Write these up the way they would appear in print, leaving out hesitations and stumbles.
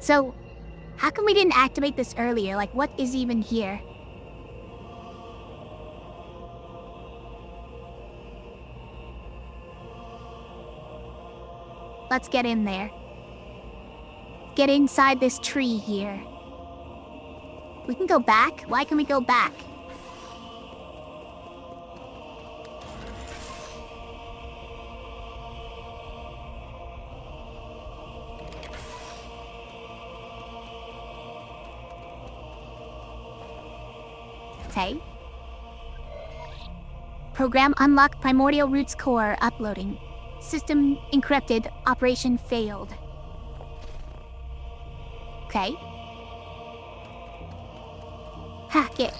So, how come we didn't activate this earlier? Like, what is even here? Let's get in there. Get inside this tree here. We can go back? Why can we go back? Okay. Program unlock primordial roots core uploading. System encrypted. Operation failed. Okay. Hack it.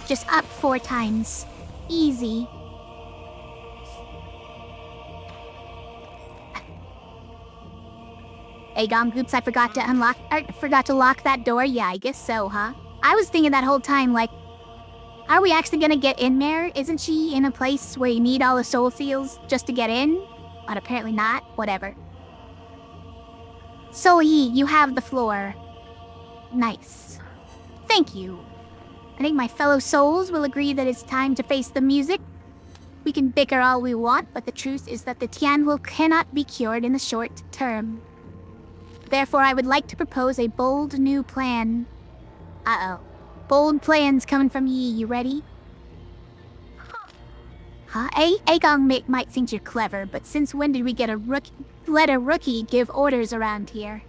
Just up 4 times. Easy. Agom, oops, I forgot to lock that door. Yeah, I guess so, huh? I was thinking that whole time, like, are we actually gonna get in there? Isn't she in a place where you need all the soul seals just to get in? But apparently not. Whatever. Soul-Yi, you have the floor. Nice. Thank you. I think my fellow souls will agree that it's time to face the music. We can bicker all we want, but the truth is that the Tianwu cannot be cured in the short term. Therefore, I would like to propose a bold new plan. Uh-oh. Bold plans coming from Yi. You ready? Huh? Agong might think you're clever, but since when did we get let a rookie give orders around here?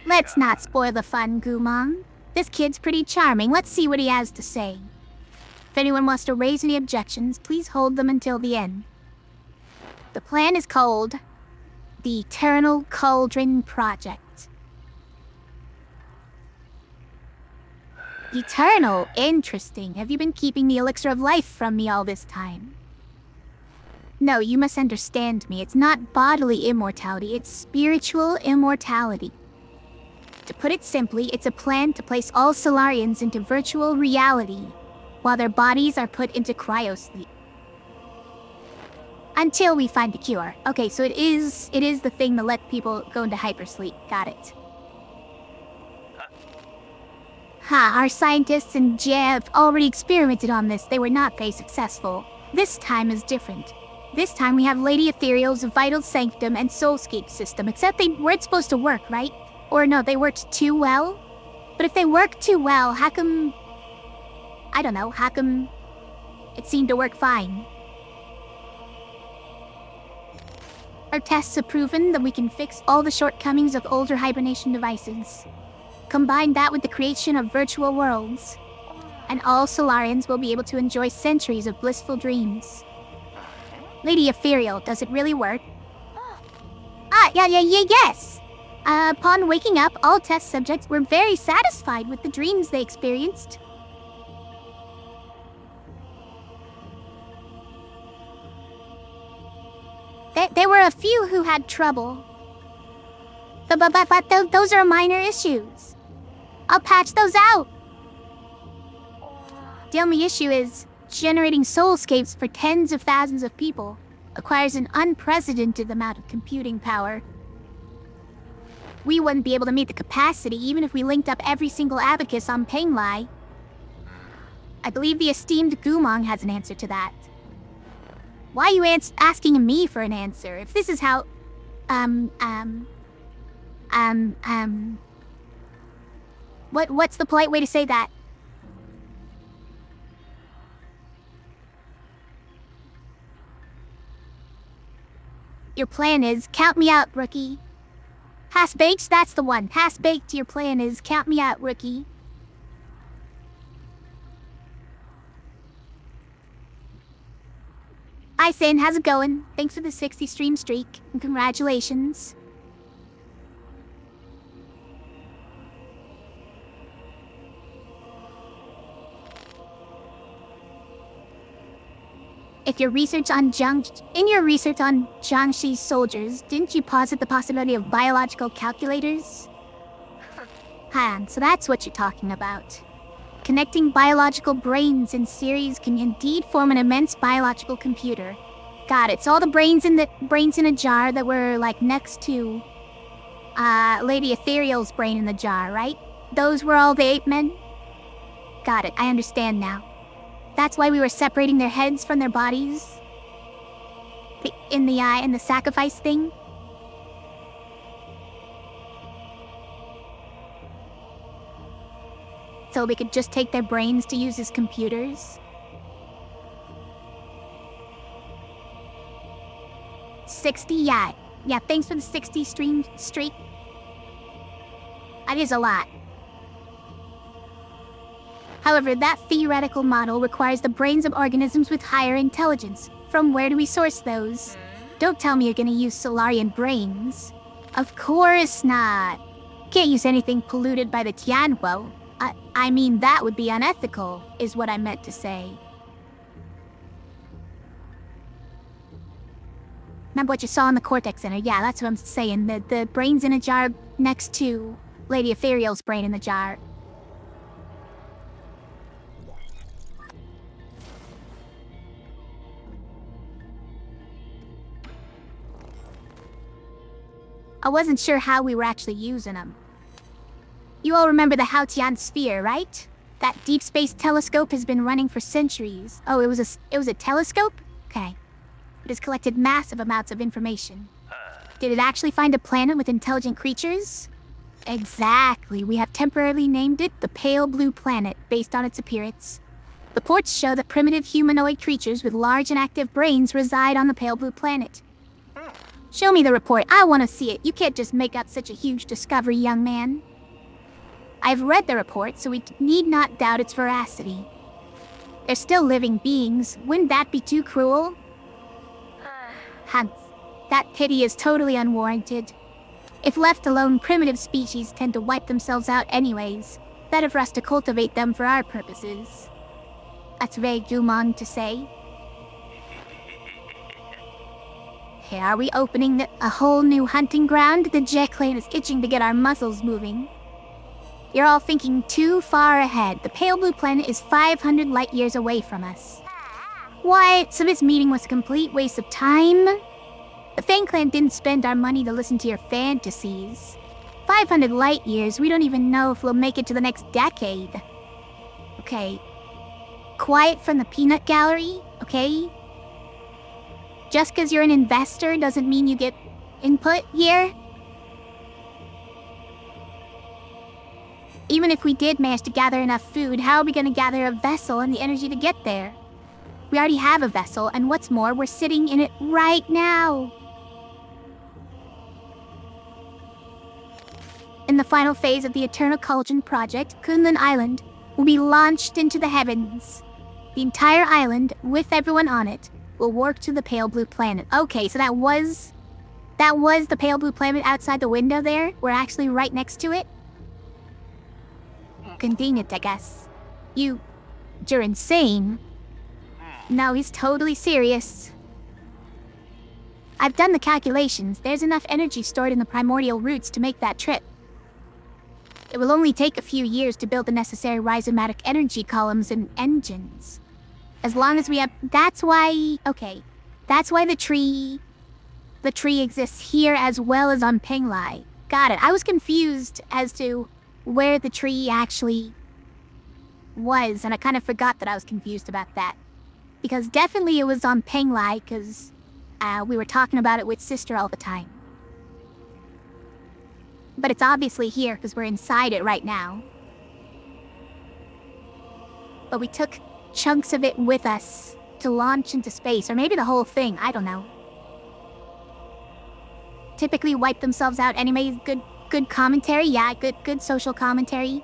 Let's not spoil the fun, Gumong. This kid's pretty charming. Let's see what he has to say. If anyone wants to raise any objections, please hold them until the end. The plan is called the Eternal Cauldron Project. Eternal? Interesting. Have you been keeping the elixir of life from me all this time? No, you must understand me. It's not bodily immortality, it's spiritual immortality. To put it simply, it's a plan to place all Solarians into virtual reality, while their bodies are put into cryosleep. Until we find the cure. Okay, so it is the thing that let people go into hypersleep. Got it. Our scientists and Jev already experimented on this. They were not very successful. This time is different. This time we have Lady Ethereal's Vital Sanctum and Soulscape system, except they weren't supposed to work, right? Or no, they worked too well? But if they worked too well, how come... I don't know, how come it seemed to work fine? Our tests have proven that we can fix all the shortcomings of older hibernation devices. Combine that with the creation of virtual worlds, and all Solarians will be able to enjoy centuries of blissful dreams. Lady Ethereal, does it really work? Yes! Upon waking up, all test subjects were very satisfied with the dreams they experienced. There were a few who had trouble. But those are minor issues. I'll patch those out. The only issue is generating soulscapes for tens of thousands of people acquires an unprecedented amount of computing power. We wouldn't be able to meet the capacity even if we linked up every single abacus on Penglai. I believe the esteemed Gumong has an answer to that. Why are you asking me for an answer? If this is how... What's the polite way to say that? Your plan is, count me out, rookie. Half-baked, that's the one. Half-baked, your plan is, count me out, rookie. Hi, Sin, how's it going? Thanks for the 60 stream streak, and congratulations. In your research on Jiangxi's soldiers, didn't you posit the possibility of biological calculators? Han, so that's what you're talking about. Connecting biological brains in series can indeed form an immense biological computer. Got it. So all the brains in a jar that were like next to Lady Ethereal's brain in the jar, right? Those were all the ape men? Got it, I understand now. That's why we were separating their heads from their bodies? In the eye and the sacrifice thing? So we could just take their brains to use as computers? 60, yeah. Yeah, thanks for the 60 streak. That is a lot. However, that theoretical model requires the brains of organisms with higher intelligence. From where do we source those? Don't tell me you're gonna use Solarian brains. Of course not. Can't use anything polluted by the Tianhuo. I mean, that would be unethical, is what I meant to say. Remember what you saw in the Cortex Center? Yeah, that's what I'm saying. The brains in a jar next to Lady Ethereal's brain in the jar. I wasn't sure how we were actually using them. You all remember the Haotian sphere, right? That deep space telescope has been running for centuries. Oh, it was a telescope? Okay. It has collected massive amounts of information. Did it actually find a planet with intelligent creatures? Exactly. We have temporarily named it the Pale Blue Planet, based on its appearance. The reports show that primitive humanoid creatures with large and active brains reside on the Pale Blue Planet. Show me the report. I want to see it. You can't just make up such a huge discovery, young man. I've read the report, so we need not doubt its veracity. They're still living beings. Wouldn't that be too cruel? Hans, that pity is totally unwarranted. If left alone, primitive species tend to wipe themselves out anyways. Better for us to cultivate them for our purposes. That's very human to say. Hey, are we opening a whole new hunting ground? The Jet Clan is itching to get our muscles moving. You're all thinking too far ahead. The Pale Blue Planet is 500 light years away from us. What? So this meeting was a complete waste of time? The Fang Clan didn't spend our money to listen to your fantasies. 500 light years, we don't even know if we'll make it to the next decade. Okay. Quiet from the peanut gallery, okay? Just because you're an investor doesn't mean you get input here. Even if we did manage to gather enough food, how are we going to gather a vessel and the energy to get there? We already have a vessel, and what's more, we're sitting in it right now. In the final phase of the Eternal Cauldron project, Kunlun Island will be launched into the heavens. The entire island, with everyone on it, will work to the Pale Blue Planet. Okay, so that was the Pale Blue Planet outside the window there? We're actually right next to it? Convenient, I guess. You're insane. No, he's totally serious. I've done the calculations. There's enough energy stored in the primordial roots to make that trip. It will only take a few years to build the necessary rhizomatic energy columns and engines. As long as we have... That's why the tree exists here as well as on Penglai. Got it. I was confused as to where the tree actually was, and I kind of forgot that I was confused about that. Because definitely it was on Penglai, because we were talking about it with Sister all the time. But it's obviously here, because we're inside it right now. But we took chunks of it with us to launch into space, or maybe the whole thing, I don't know. Typically wipe themselves out anyways. Good commentary, yeah, good social commentary.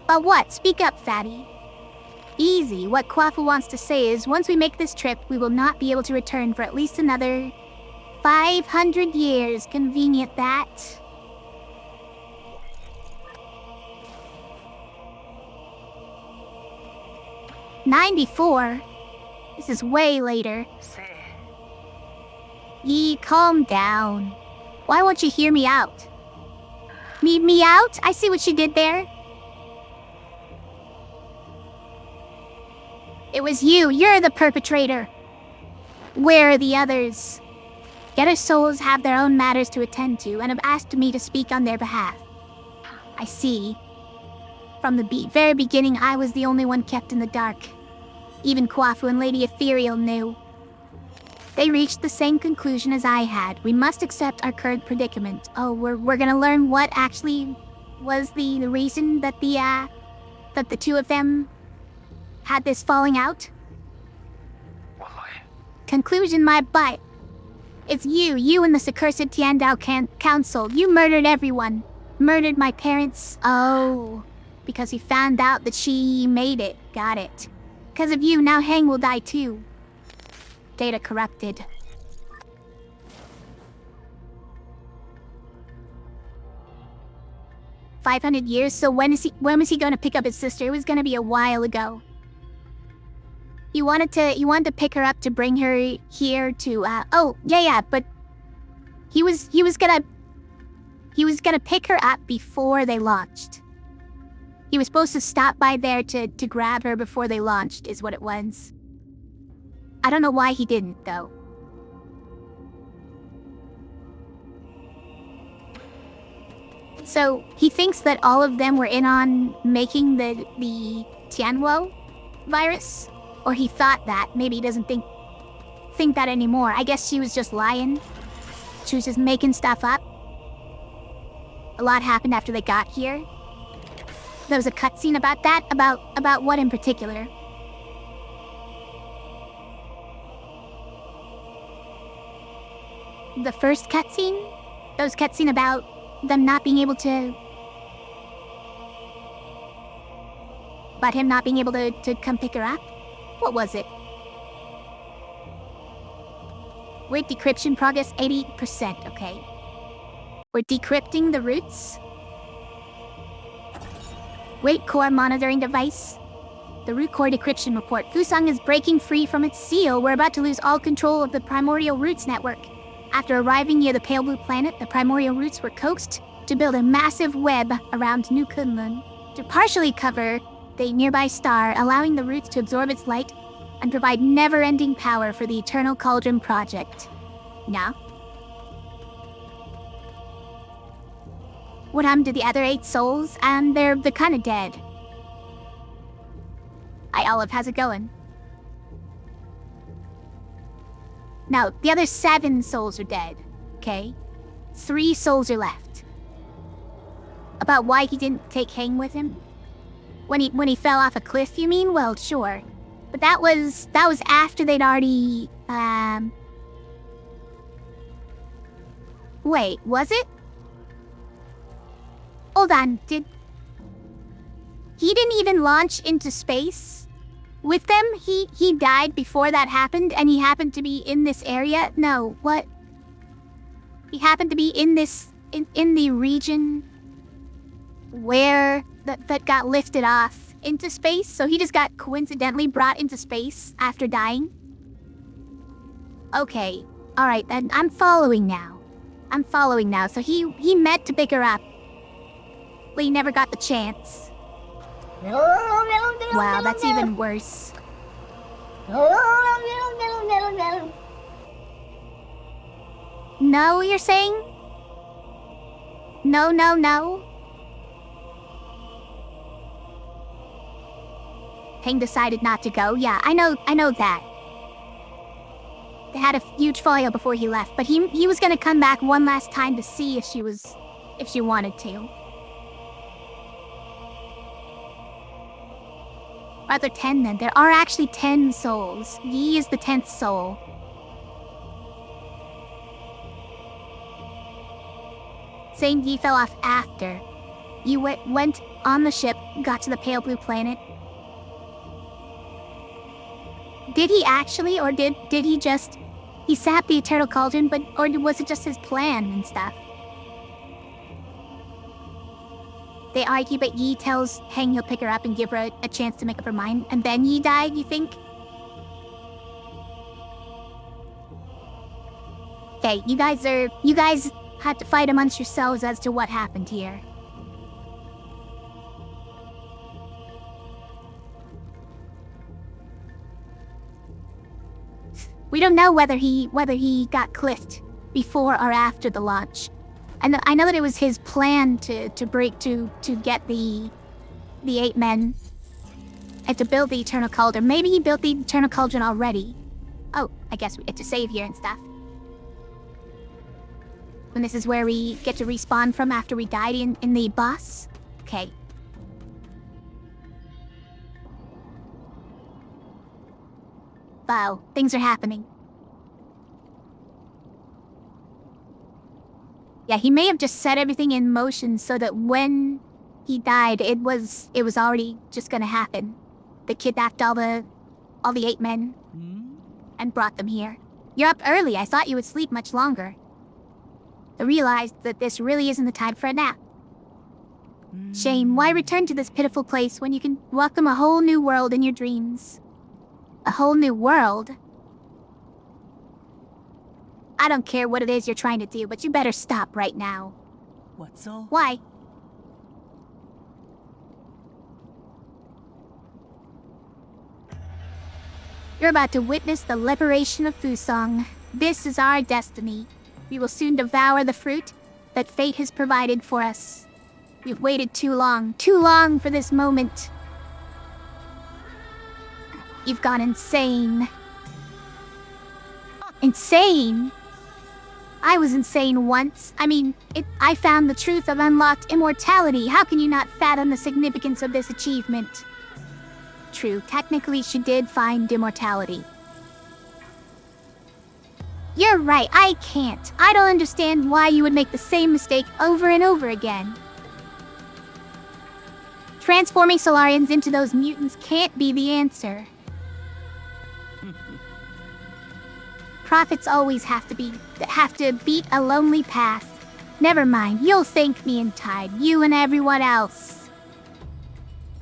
But what? Speak up, fatty. Easy. What Kwafu wants to say is, once we make this trip, we will not be able to return for at least another 500 years. Convenient, that. '94? This is way later. Yee, calm down. Why won't you hear me out? Me out? I see what she did there. It was you. You're the perpetrator. Where are the others? The other souls have their own matters to attend to and have asked me to speak on their behalf. I see. From the very beginning, I was the only one kept in the dark. Even Kwafu and Lady Ethereal knew. They reached the same conclusion as I had. We must accept our current predicament. Oh, we're gonna learn what actually was the reason that the two of them had this falling out? Conclusion, my butt. It's you and this accursed Tiandao Council. You murdered everyone. Murdered my parents. Oh, because he found out that she made it. Got it. Because of you, now Hang will die too. Data corrupted. $500 so when was he gonna pick up his sister? It was gonna be a while ago. You wanted to pick her up to bring her here to but he was gonna pick her up before they launched. He was supposed to stop by there to grab her before they launched, is what it was. I don't know why he didn't, though. So, he thinks that all of them were in on making the Tianwo virus? Or he thought that. Maybe he doesn't think that anymore. I guess she was just lying. She was just making stuff up. A lot happened after they got here. There was a cutscene about that? About what in particular? The first cutscene? There was a cutscene about them not being able to... About him not being able to come pick her up? What was it? We're decryption progress 80%, okay. We're decrypting the roots. Wait, core monitoring device. The root core decryption report. Fusang is breaking free from its seal. We're about to lose all control of the primordial roots network. After arriving near the pale blue planet, the primordial roots were coaxed to build a massive web around New Kunlun to partially cover the nearby star, allowing the roots to absorb its light and provide never-ending power for the Eternal Cauldron project. Now? What happened to the other 8 souls? They're kinda dead. Hi Olive, how's it going? Now, the other 7 souls are dead, okay? 3 souls are left. About why he didn't take Hang with him? When he fell off a cliff, you mean? Well, sure. But that was after they'd already, Wait, was it? Hold on, he didn't even launch into space with them? He died before that happened, and he happened to be in this area? No, what? He happened to be in this, in the region where that got lifted off into space, so he just got coincidentally brought into space after dying? Okay, alright then, I'm following now. So he meant to pick her up, but he never got the chance. Wow, that's even worse. No, you're saying? No. Hang decided not to go. Yeah, I know that. They had a huge fallout before he left, but he was gonna come back one last time to see if she wanted to. Are there 10 then? There are actually 10 souls. Yi is the 10th soul. Saying Yi fell off after. You went on the ship, got to the pale blue planet. Did he actually, or did he just... He sapped the Eternal Cauldron, or was it just his plan and stuff? They argue, but Yi tells Hang he'll pick her up and give her a chance to make up her mind, and then Yi died, you think? Okay, you guys had to fight amongst yourselves as to what happened here. We don't know whether he got cliffed before or after the launch. I know that it was his plan to get the 8 men and to build the Eternal Cauldron. Maybe he built the Eternal Cauldron already. Oh, I guess we get to save here and stuff. And this is where we get to respawn from after we died in the boss? Okay. Wow, things are happening. Yeah, he may have just set everything in motion so that when he died, it was already just gonna happen. They kidnapped all the 8 men and brought them here. You're up early. I thought you would sleep much longer. I realized that this really isn't the time for a nap. Shame. Why return to this pitiful place when you can welcome a whole new world in your dreams? A whole new world? I don't care what it is you're trying to do, but you better stop right now. What's so? Why? You're about to witness the liberation of Fusong. This is our destiny. We will soon devour the fruit that fate has provided for us. We've waited too long for this moment. You've gone insane. Insane? I was insane once. I found the truth of unlocked immortality. How can you not fathom the significance of this achievement? True, technically she did find immortality. You're right, I can't. I don't understand why you would make the same mistake over and over again. Transforming Solarians into those mutants can't be the answer. Prophets always have to beat a lonely path. Never mind, you'll thank me in time, you and everyone else.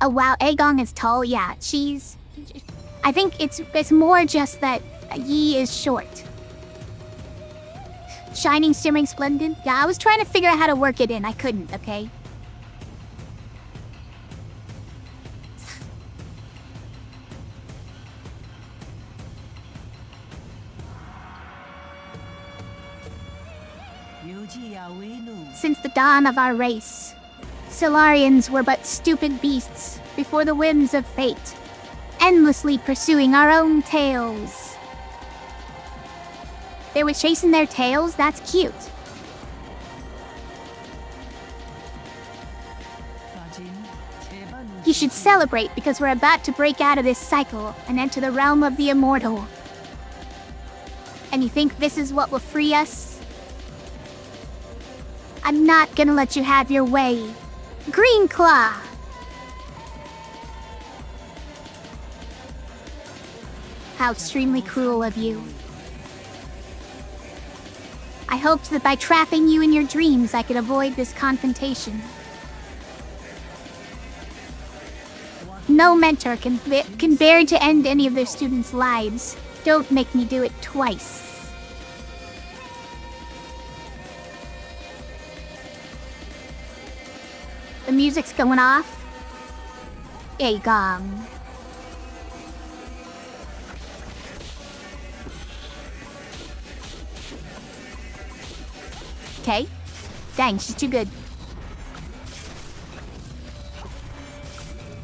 Oh wow, Aegong is tall, yeah, I think it's more just that Yi is short. Shining, shimmering, splendid? Yeah, I was trying to figure out how to work it in, I couldn't, okay? Since the dawn of our race, Solarians were but stupid beasts before the whims of fate, endlessly pursuing our own tails. They were chasing their tails? That's cute. You should celebrate because we're about to break out of this cycle and enter the realm of the immortal. And you think this is what will free us? I'm not gonna let you have your way. Green Claw! How extremely cruel of you. I hoped that by trapping you in your dreams I could avoid this confrontation. No mentor can bear to end any of their students' lives. Don't make me do it twice. The music's going off. Aegong. Okay. Dang, she's too good.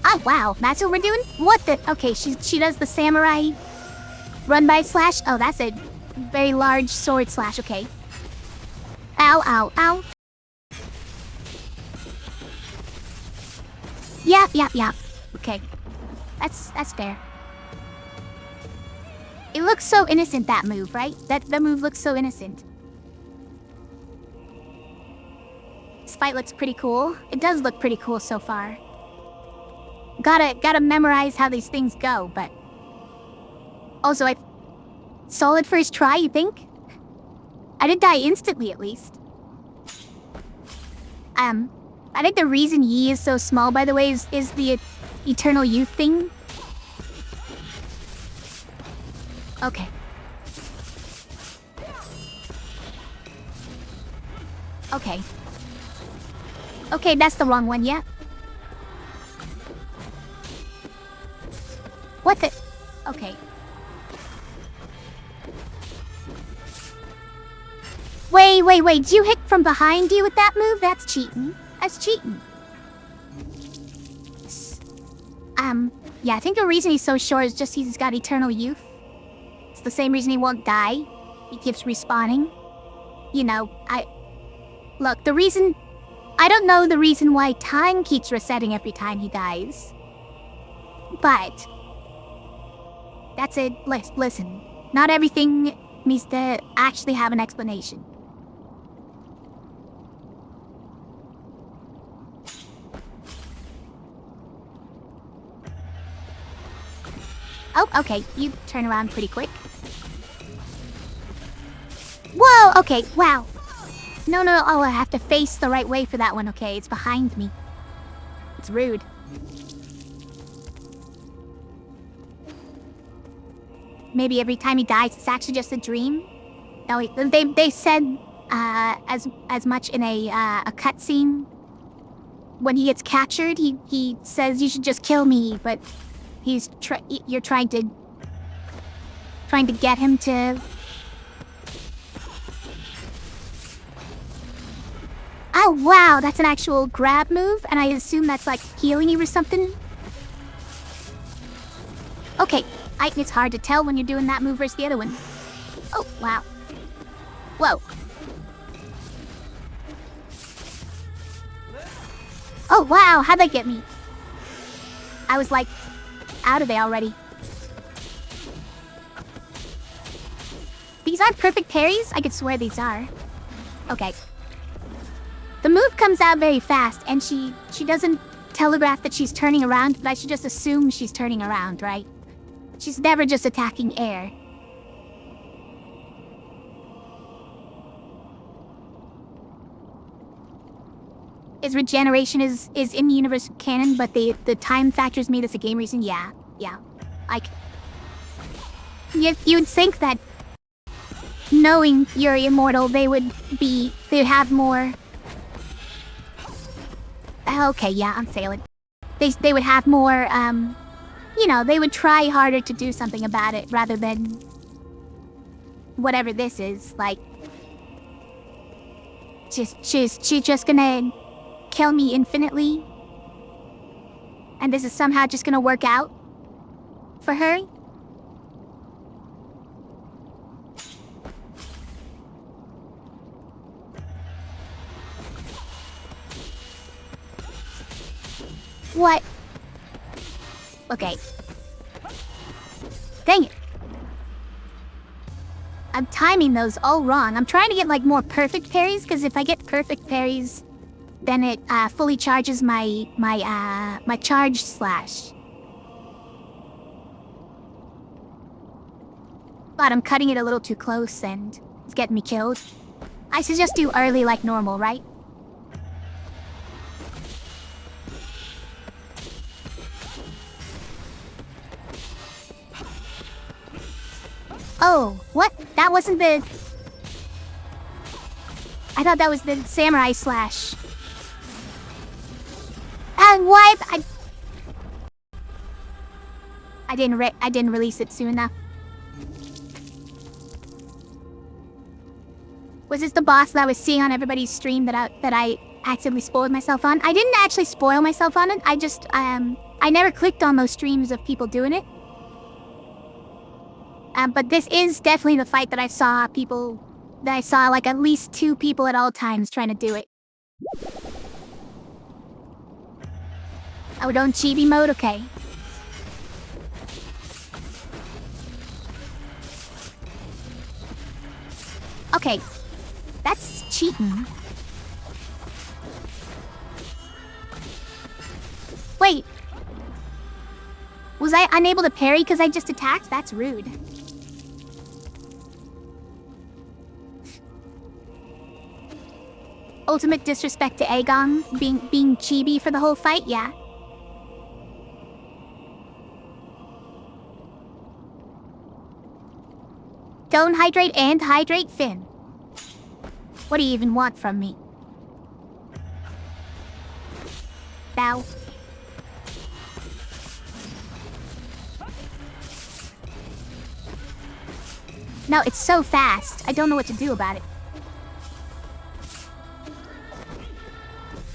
Oh, wow. That's what we're doing? What the? Okay, she does the samurai run by slash. Oh, that's a very large sword slash. Okay. Ow, ow, ow. Yep. Okay. That's fair. It looks so innocent, that move, right? That move looks so innocent. This fight looks pretty cool. It does look pretty cool so far. Gotta memorize how these things go, but... Also, solid first try, you think? I did die instantly, at least. I think the reason Yi is so small, by the way, is the eternal youth thing. Okay. Okay, that's the wrong one, yeah. What the? Okay. Wait. Did you hit from behind you with that move? That's cheating. That's cheating. Yeah, I think the reason he's so short is just he's got eternal youth. It's the same reason he won't die. He keeps respawning. You know, Look, the reason... I don't know the reason why time keeps resetting every time he dies. But... that's it. Listen. Not everything needs to actually have an explanation. Oh, okay. You turn around pretty quick. Whoa! Okay, wow. No. Oh, I have to face the right way for that one. Okay, it's behind me. It's rude. Maybe every time he dies, it's actually just a dream. No, they said as much in a cutscene. When he gets captured, he says you should just kill me, but you're trying to get him to. Oh wow, that's an actual grab move, and I assume that's like healing you or something. Okay, it's hard to tell when you're doing that move versus the other one. Oh wow. Whoa. Oh wow, how'd that get me? I was like out of there already. These aren't perfect parries? I could swear these are. Okay. The move comes out very fast, and she doesn't telegraph that she's turning around, but I should just assume she's turning around, right? She's never just attacking air. Is regeneration is in the universe canon, but the time factors made this a game reason? Yeah. Like, you'd think that knowing you're immortal, they'd have more. Okay, yeah, I'm sailing. They would have more. You know, they would try harder to do something about it rather than whatever this is. Like, she's just gonna kill me infinitely, and this is somehow just gonna work out for her. What? Okay. Dang it. I'm timing those all wrong. I'm trying to get like more perfect parries, because if I get perfect parries, then it fully charges my charge slash. But I'm cutting it a little too close and it's getting me killed. I should just do early like normal, right? Oh, what? That wasn't the... I thought that was the samurai slash. And what? I didn't release it soon enough. Was this the boss that I was seeing on everybody's stream that I accidentally spoiled myself on? I didn't actually spoil myself on it. I just I never clicked on those streams of people doing it. But this is definitely the fight that I saw like at least 2 people at all times trying to do it. Oh, don't chibi mode? Okay. Okay. That's cheating. Wait. Was I unable to parry because I just attacked? That's rude. Ultimate disrespect to Aegon being chibi for the whole fight? Yeah. Don't hydrate and hydrate Finn. What do you even want from me? Bow. No, it's so fast. I don't know what to do about it.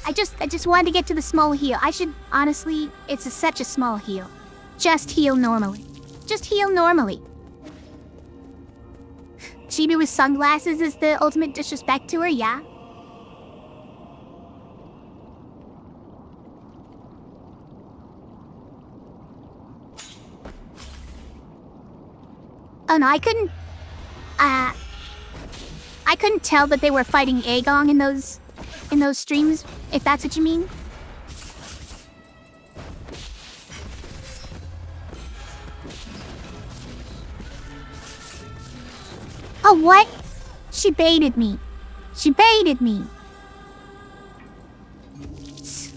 I just wanted to get to the small heal. I should, honestly, such a small heal. Just heal normally. Just heal normally. Chibi with sunglasses is the ultimate disrespect to her, yeah? Oh no, I couldn't tell that they were fighting Aegon in those streams, if that's what you mean. Oh, what? She baited me. She baited me.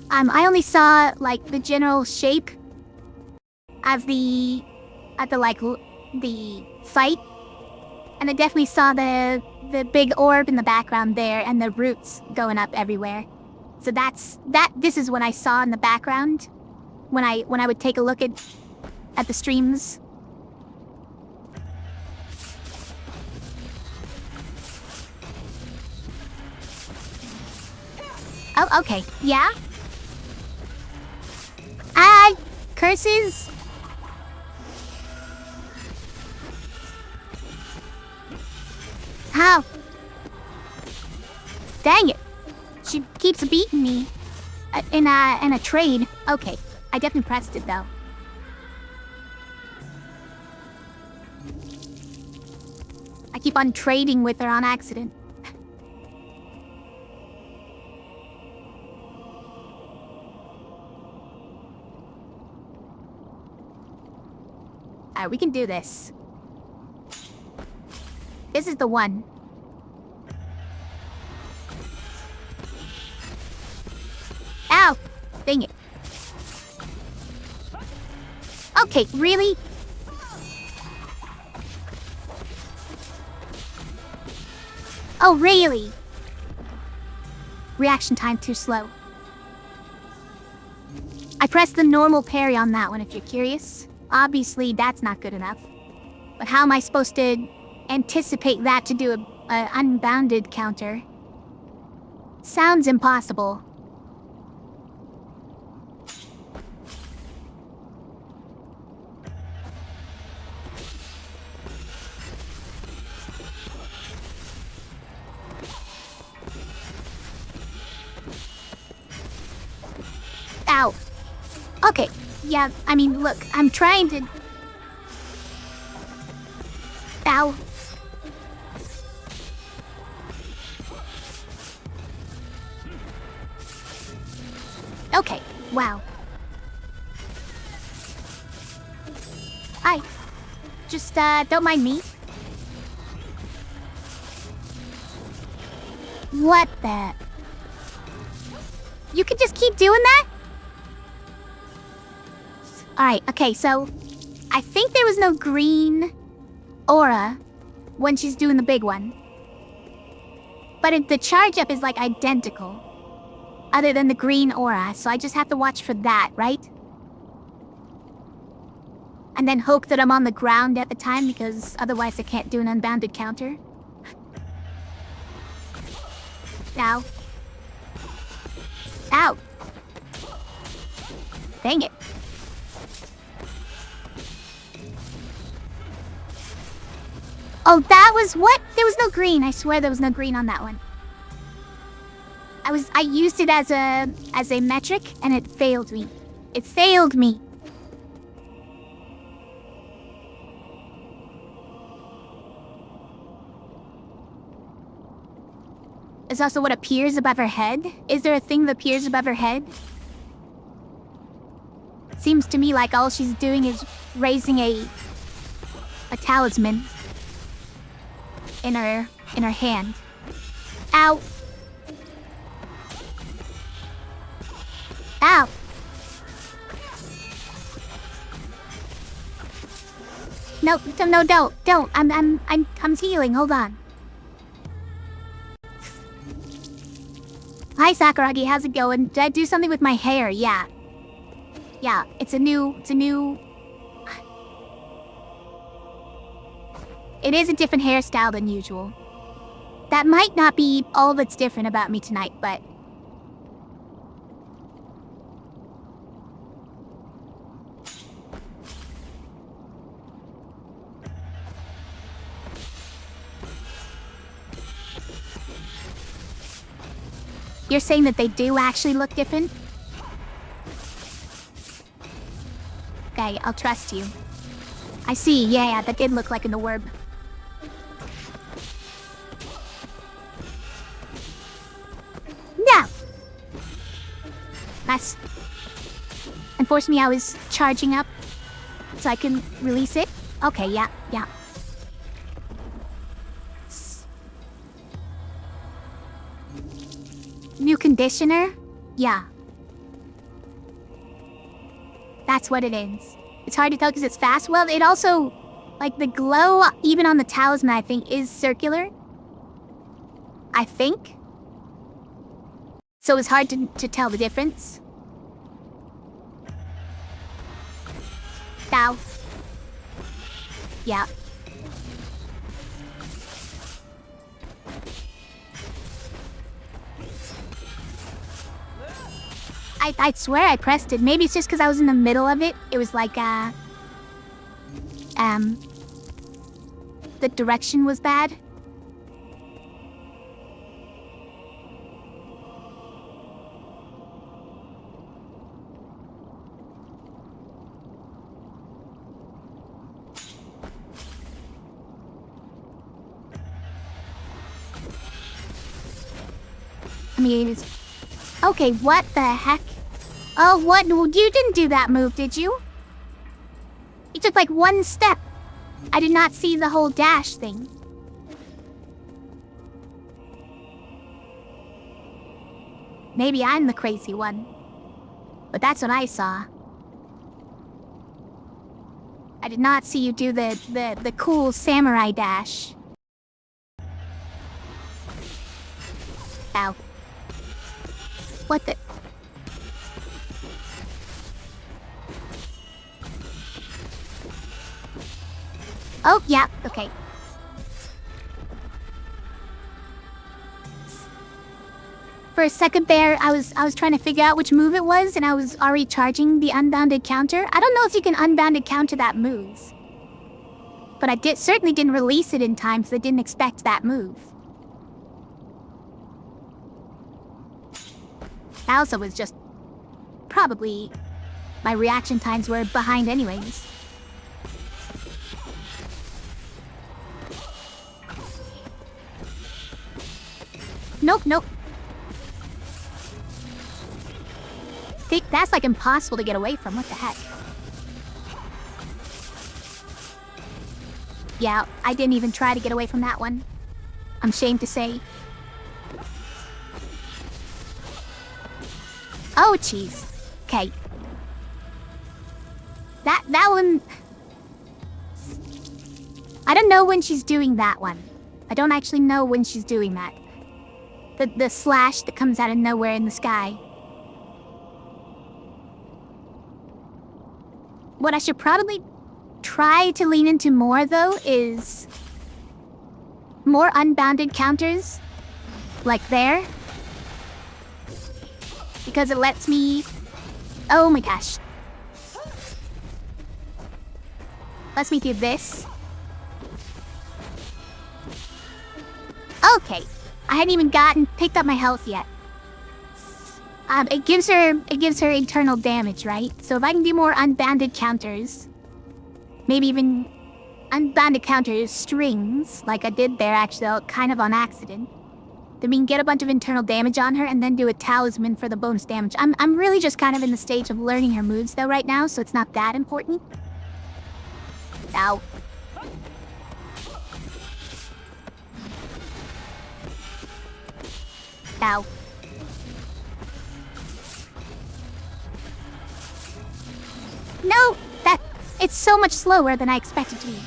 I only saw, like, the general shape of the fight. And I definitely saw the big orb in the background there and the roots going up everywhere. So this is what I saw in the background when I would take a look at the streams. Oh, okay. Yeah? Curses? How? Dang it. She keeps beating me. In a trade. Okay. I definitely pressed it, though. I keep on trading with her on accident. Alright, we can do this. This is the one. Ow! Dang it. Okay, really? Oh, really? Reaction time too slow. I pressed the normal parry on that one if you're curious. Obviously, that's not good enough. But how am I supposed to anticipate that to do a unbounded counter? Sounds impossible. Ow. Okay. Yeah, I mean, look, I'm trying to... Ow. Okay, wow. Hi. Just, don't mind me. What the... You could just keep doing that? Alright, okay, so... I think there was no green aura when she's doing the big one. But the charge up is, like, identical. Other than the green aura, so I just have to watch for that, right? And then hope that I'm on the ground at the time, because otherwise I can't do an unbounded counter. Ow. Ow. Dang it. Oh, that was what? There was no green. I swear there was no green on that one. I used it as a metric and it failed me. It failed me. Is also what appears above her head? Is there a thing that appears above her head? Seems to me like all she's doing is raising a talisman in her hand. Ow. Ow. No, don't. I'm healing. Hold on. Hi, Sakuragi. How's it going? Did I do something with my hair? Yeah. Yeah, it's a new... It is a different hairstyle than usual. That might not be all that's different about me tonight, but... You're saying that they do actually look different? Okay, I'll trust you. I see, yeah, that did look like an orb. No! That's... Unfortunately, I was charging up so I can release it. Okay, yeah. New conditioner? Yeah. That's what it is. It's hard to tell because it's fast. Well, it also... Like, the glow, even on the talisman, I think, is circular. I think. So it's hard to tell the difference. Ow. Yeah. I swear I pressed it. Maybe it's just because I was in the middle of it. It was like, the direction was bad. I mean, it's... Okay, what the heck? Oh, what? You didn't do that move, did you? You took like one step. I did not see the whole dash thing. Maybe I'm the crazy one. But that's what I saw. I did not see you do the cool samurai dash. Ow. What the... Oh, yeah, okay. For a second there, I was trying to figure out which move it was, and I was already charging the unbounded counter. I don't know if you can unbounded counter that move. But I certainly didn't release it in time, so I didn't expect that move. That also was just... Probably... My reaction times were behind anyways. Nope. That's like impossible to get away from. What the heck? Yeah, I didn't even try to get away from that one. I'm ashamed to say. Oh, jeez. Okay. That one... I don't know when she's doing that one. I don't actually know when she's doing that. The slash that comes out of nowhere in the sky. What I should probably try to lean into more, though, is... more unbounded counters. Like there. Because it lets me... Oh my gosh. Lets me do this. Okay. I hadn't even picked up my health yet. It gives her internal damage, right? So if I can do more unbounded counters, maybe even unbounded counters strings, like I did there actually, kind of on accident, then we can get a bunch of internal damage on her and then do a talisman for the bonus damage. I'm really just kind of in the stage of learning her moves though right now, so it's not that important. Ow. Ow. No! It's so much slower than I expected to be.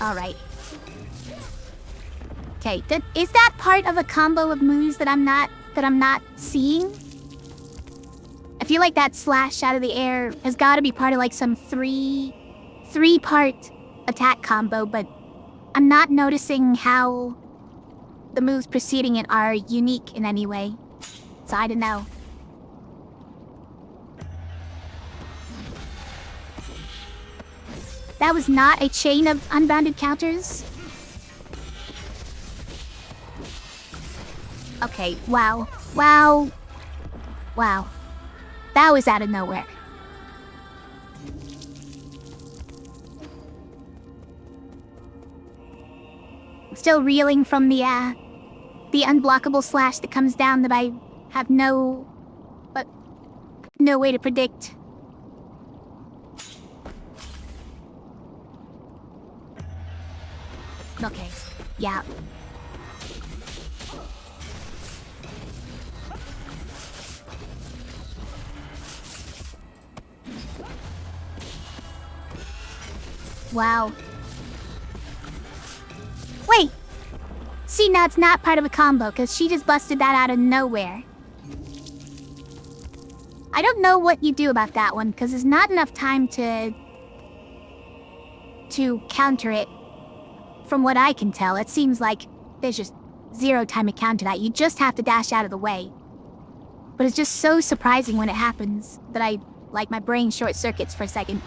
Alright. Okay, is that part of a combo of moves that I'm not seeing? I feel like that slash out of the air has got to be part of like some three-part attack combo, but I'm not noticing how the moves preceding it are unique in any way. So I don't know. That was not a chain of unbounded counters. Okay, wow. Wow. Wow. That was out of nowhere. Still reeling from the unblockable slash that comes down that I have no way to predict. Okay, yeah. Wow. Wait! See, now it's not part of a combo, because she just busted that out of nowhere. I don't know what you do about that one, because there's not enough time to counter it. From what I can tell, it seems like there's just zero time to counter that. You just have to dash out of the way. But it's just so surprising when it happens that my brain short circuits for a second.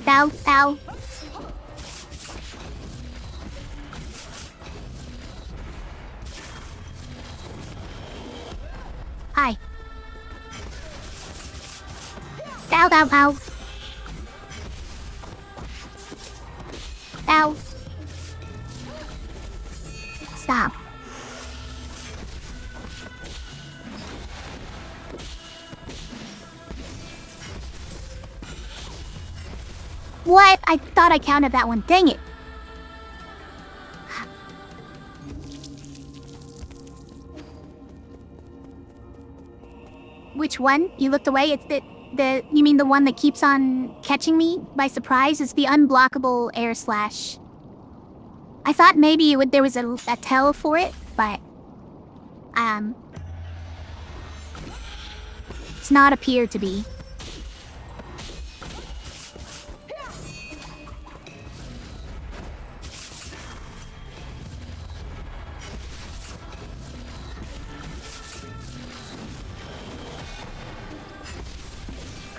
Ow, ow. Hi. Ow, ow, ow. Ow. Stop. What? I thought I counted that one. Dang it. Which one? You looked away? It's you mean the one that keeps on catching me by surprise? It's the unblockable air slash. I thought maybe there was a tell for it, but it's not appeared to be.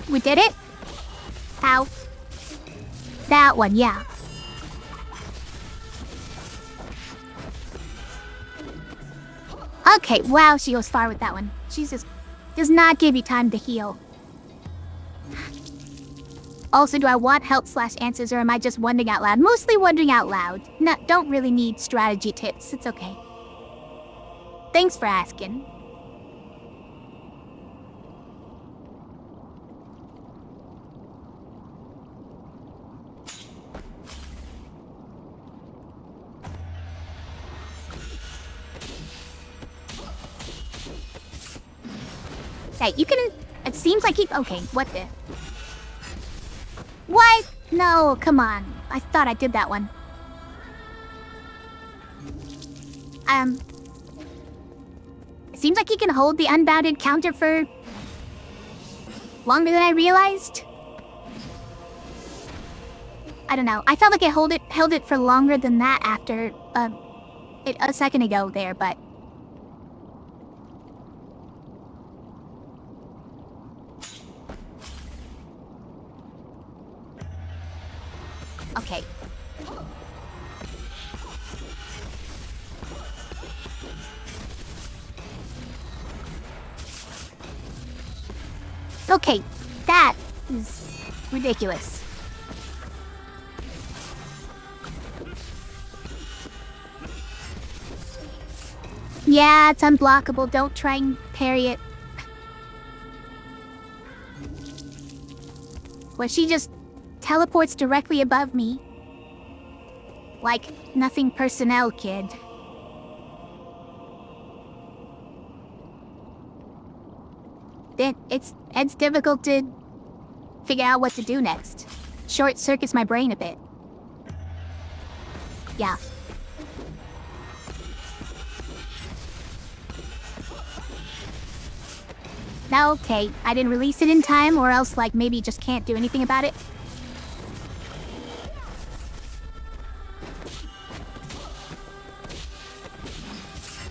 We did it? Ow. That one, yeah. Okay, wow, she goes far with that one. She just does not give you time to heal. Also, do I want help / answers, or am I just wondering out loud? Mostly wondering out loud. No, don't really need strategy tips. It's okay. Thanks for asking. Okay, you can... It seems like he... Okay, what the... What? No, come on. I thought I did that one. It seems like he can hold the unbounded counter for... longer than I realized. I don't know. I felt like I held it for longer than that after, a second ago there, but... Okay. Okay, that is ridiculous. Yeah, it's unblockable. Don't try and parry it. Where she just teleports directly above me. Like nothing personnel, kid. It's difficult to figure out what to do next. Short circuits my brain a bit. Yeah. Now, okay, I didn't release it in time, or else, like, maybe just can't do anything about it.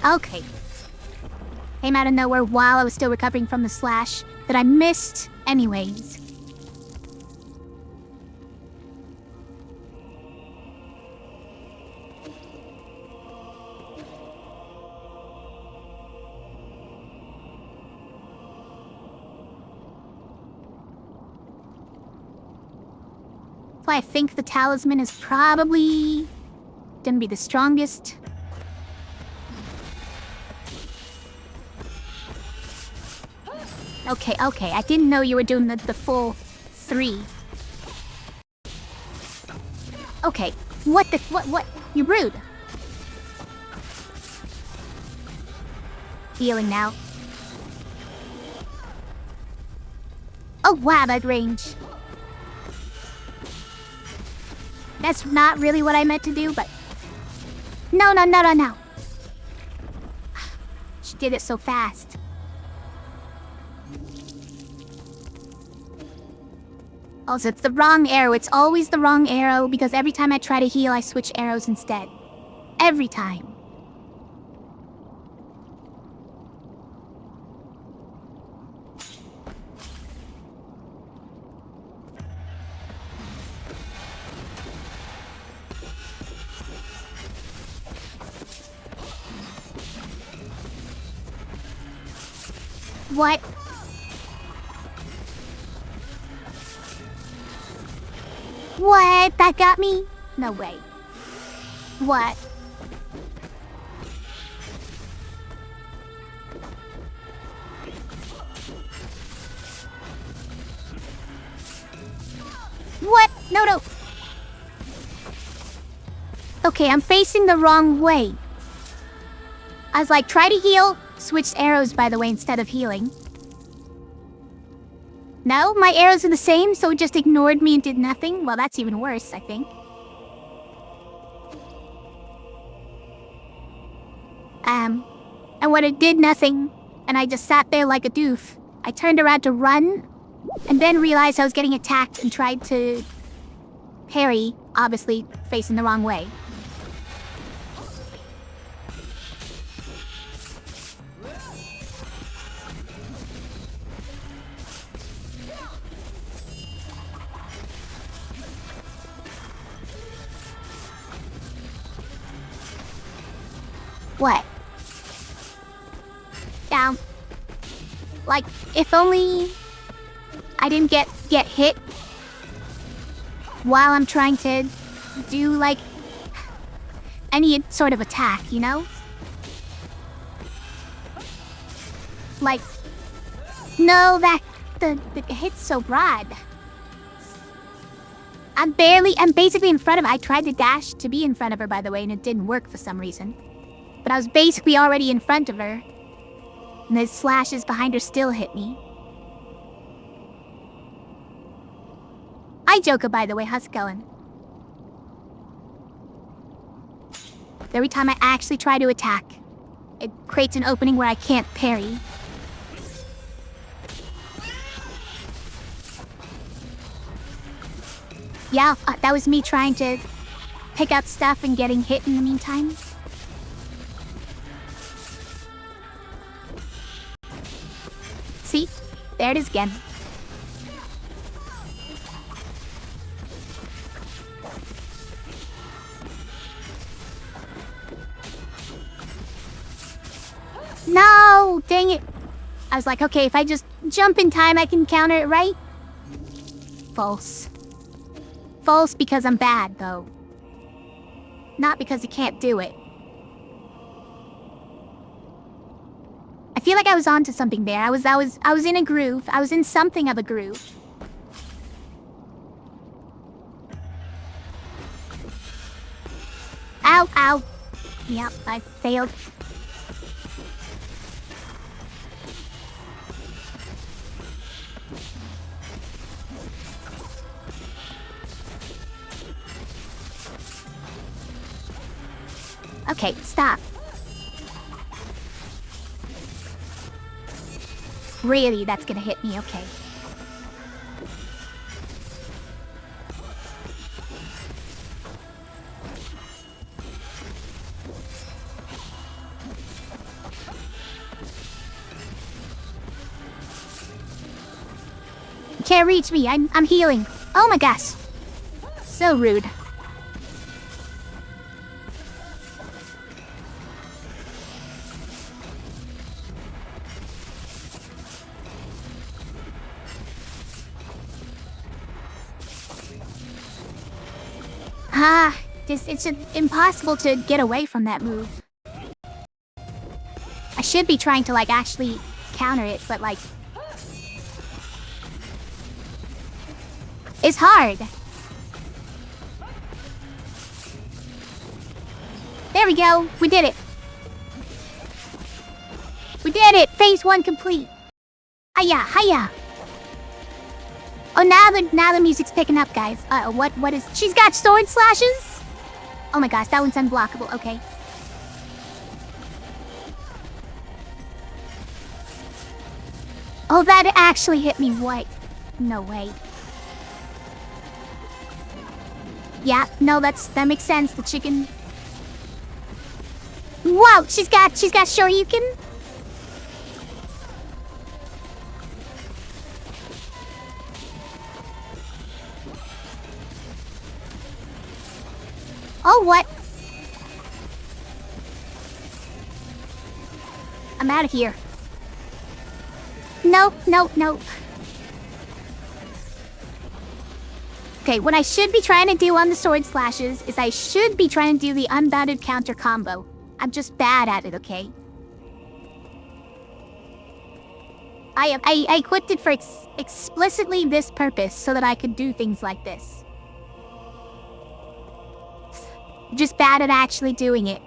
Okay. Came out of nowhere while I was still recovering from the slash that I missed anyways. That's why I think the talisman is probably gonna be the strongest. Okay, I didn't know you were doing the full 3. Okay, what? You're rude. Healing now. Oh wow, that range. That's not really what I meant to do, but... No. She did it so fast. Also, it's the wrong arrow. It's always the wrong arrow because every time I try to heal, I switch arrows instead. Every time. What? What? That got me? No way. What? What? No. Okay, I'm facing the wrong way. I was like, try to heal. Switched arrows, by the way, instead of healing. No, my arrows are the same, so it just ignored me and did nothing? Well, that's even worse, I think. And when it did nothing, and I just sat there like a doof, I turned around to run, and then realized I was getting attacked and tried to parry, obviously facing the wrong way. What? Down. Like, if only I didn't get hit while I'm trying to do, like, any sort of attack, you know? Like, no, the hit's so broad. I'm basically in front of her. I tried to dash to be in front of her, by the way, and it didn't work for some reason. But I was basically already in front of her. And the slashes behind her still hit me. Hi, Joker, by the way. How's it going? Every time I actually try to attack, it creates an opening where I can't parry. Yeah, that was me trying to pick up stuff and getting hit in the meantime. See? There it is again. No! Dang it! I was like, okay, if I just jump in time, I can counter it, right? False. False because I'm bad, though. Not because you can't do it. I feel like I was onto something there. I was in a groove. I was in something of a groove. Ow, ow. Yep, I failed. Okay, stop. Really, that's gonna hit me, okay. You can't reach me, I'm healing. Oh my gosh. So rude. It's impossible to get away from that move. I should be trying to, like, actually counter it, but, like... It's hard. There we go. We did it. We did it! Phase 1 complete. Hiya, hiya. Oh, now the music's picking up, guys. What is... She's got sword slashes? Oh my gosh, that one's unblockable. Okay. Oh, that actually hit me. What? No way. Yeah, no, that makes sense. The chicken... Whoa, she's got Shoryuken? Oh, what? I'm out of here. Nope. Okay, what I should be trying to do on the sword slashes is I should be trying to do the unbounded counter combo. I'm just bad at it, okay? I equipped it for explicitly this purpose so that I could do things like this. Just bad at actually doing it.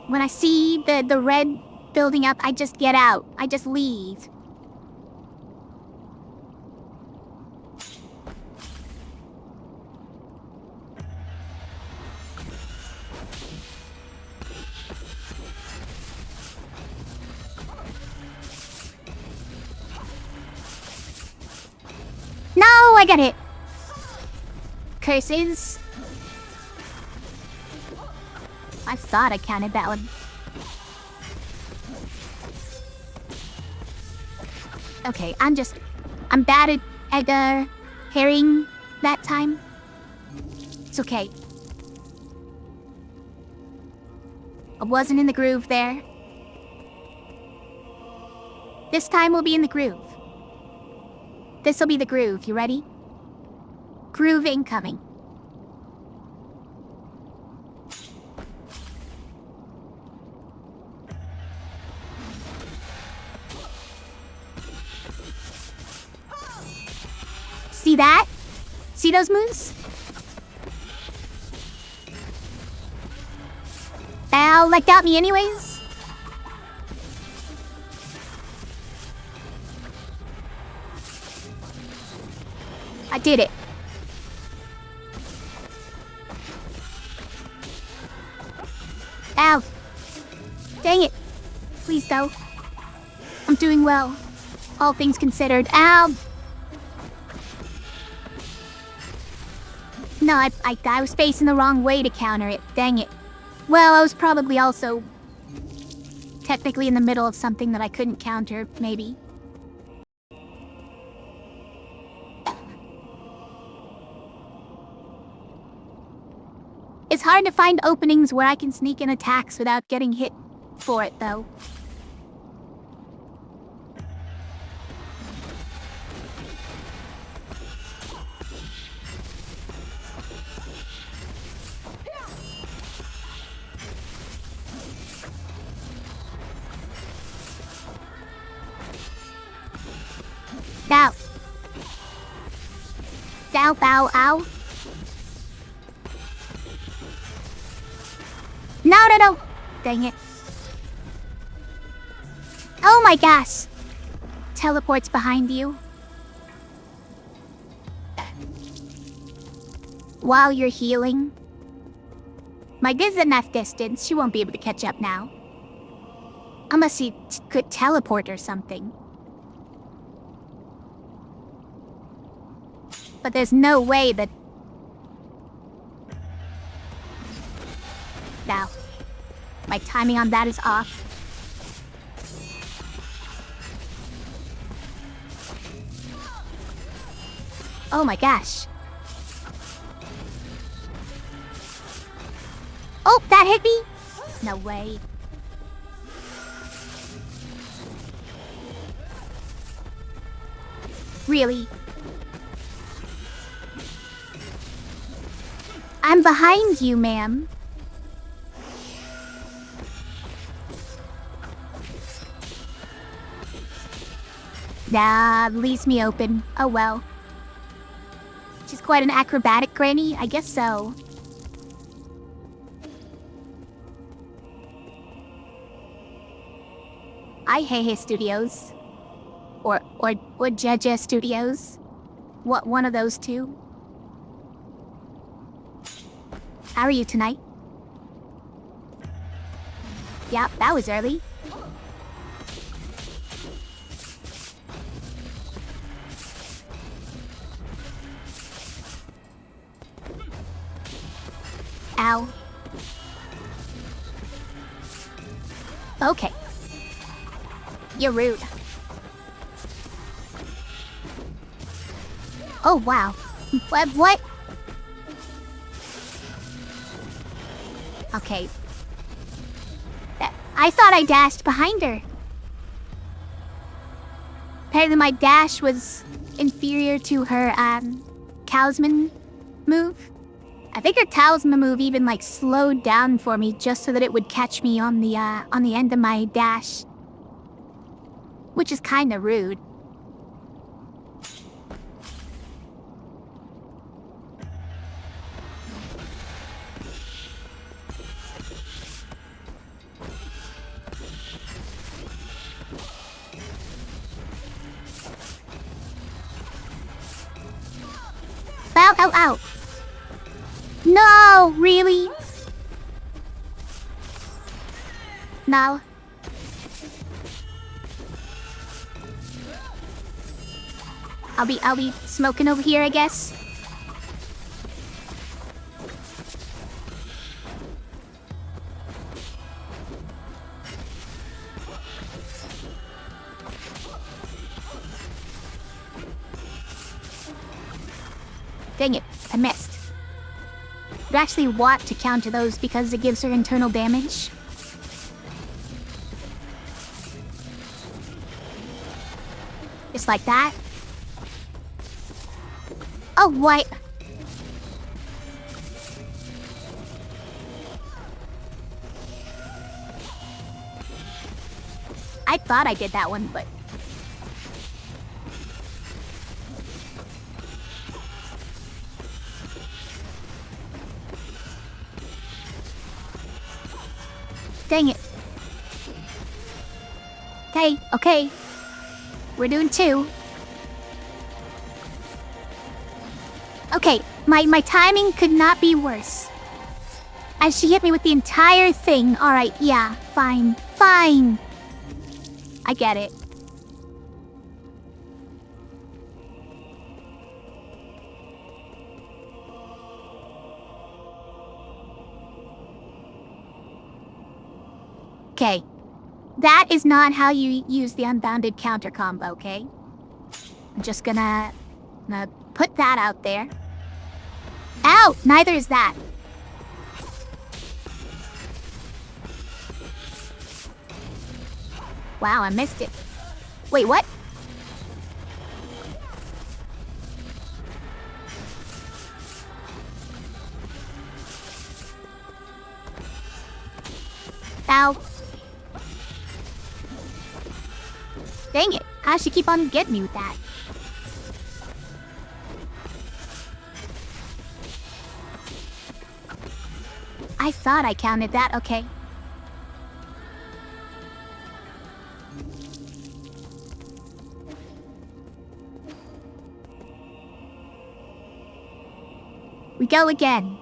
When I see the red building up, I just get out. I just leave. No, I got hit. Curses. I thought I counted that one. Okay, I'm bad at parrying that time. It's okay. I wasn't in the groove there. This time we'll be in the groove. This'll be the groove. You ready? Groove incoming. See that? See those moves? Ow, that got me anyways. I did it. Ow. Dang it. Please, though. I'm doing well. All things considered. Ow. No, I was facing the wrong way to counter it. Dang it. Well, I was probably also technically in the middle of something that I couldn't counter, maybe. It's hard to find openings where I can sneak in attacks without getting hit for it, though. Ow. Ow, ow, ow. No. Dang it. Oh my gosh. Teleports behind you. While you're healing. My Diz is enough distance. She won't be able to catch up now. Unless she could teleport or something. But there's no way that... Now, my timing on that is off. Oh my gosh. Oh, that hit me? No way. Really? I'm behind you, ma'am. Nah, leaves me open. Oh well. She's quite an acrobatic granny, I guess so. I Hehe Studios. Or Jeje Studios. What, one of those two? How are you tonight? Yeah, that was early. Ow. Okay. You're rude. Oh, wow. What? Okay. I thought I dashed behind her. Apparently my dash was inferior to her, talisman move. I think her talisman move even, like, slowed down for me just so that it would catch me on the end of my dash. Which is kinda rude. Ow, ow, ow. No, really? No. I'll be smoking over here, I guess. Dang it, I missed. You actually want to counter those because it gives her internal damage. Just like that. Oh, what? I thought I did that one, but... Dang it. Okay. We're doing two. Okay, my timing could not be worse. As she hit me with the entire thing. Alright, yeah, fine. I get it. Okay. That is not how you use the unbounded counter combo, okay? I'm just gonna put that out there. Ow! Neither is that. Wow, I missed it. Wait, what? Ow. Dang it, how'd she keep on getting me with that? I thought I counted that, okay. We go again.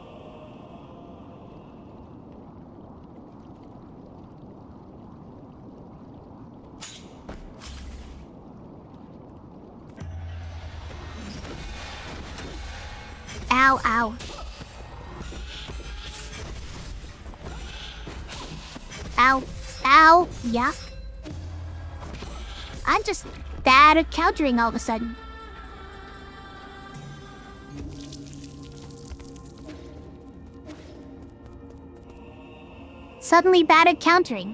Ow, ow. Ow, ow, yeah. I'm just bad at countering all of a sudden. Suddenly bad at countering.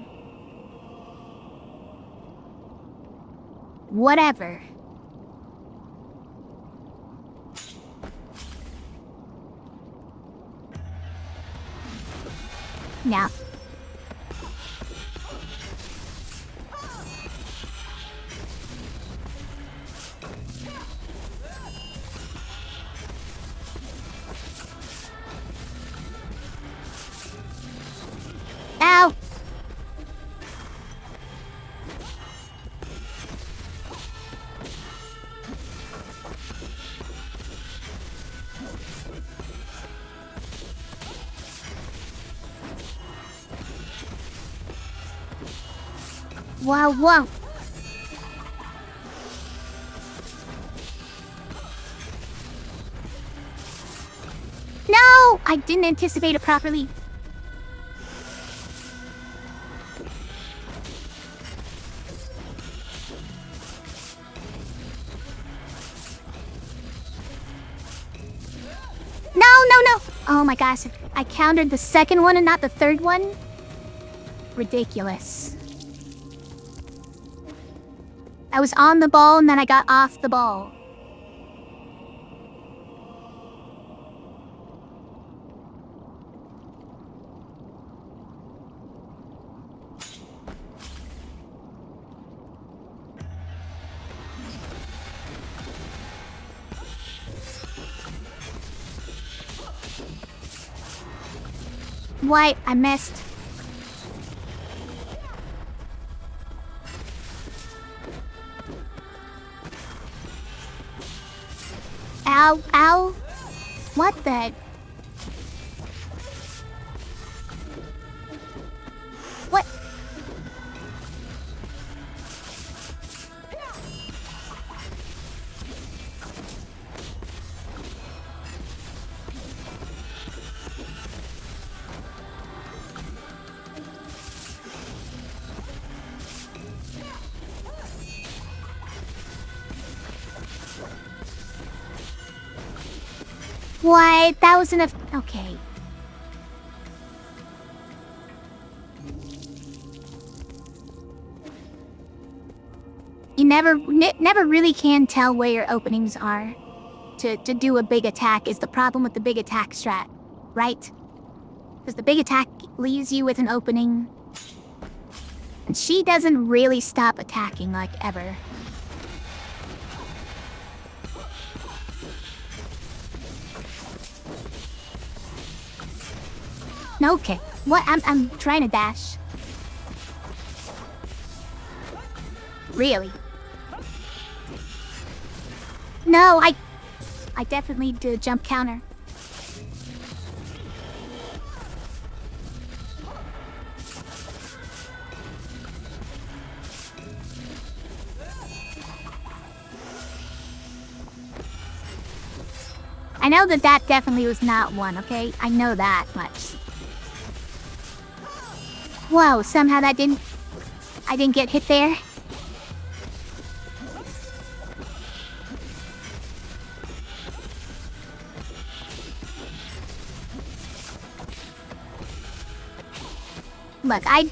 Whatever. Now. Ow! Wow, whoa! No! I didn't anticipate it properly. No! Oh my gosh, I countered the second one and not the third one? Ridiculous. I was on the ball and then I got off the ball. Why? I missed. Ow, ow. What the? What? What? That was enough. Okay. You never really can tell where your openings are. To do a big attack is the problem with the big attack strat, right? Because the big attack leaves you with an opening. And she doesn't really stop attacking, like, ever. Okay. What? I'm trying to dash. Really? No, I definitely did jump counter. I know that definitely was not one, okay? I know that much. Whoa, somehow I didn't get hit there. Look, I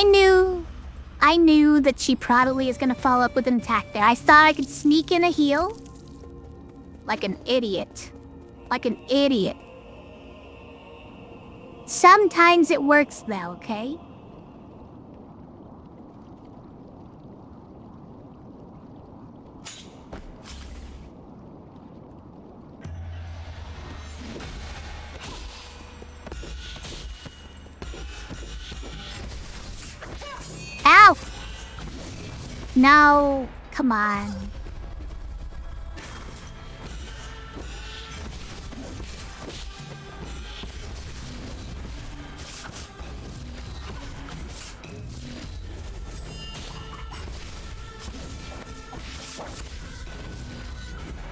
knew that she probably is gonna follow up with an attack there. I thought I could sneak in a heal. Like an idiot. Like an idiot. Sometimes it works though, okay? Ow! No, come on.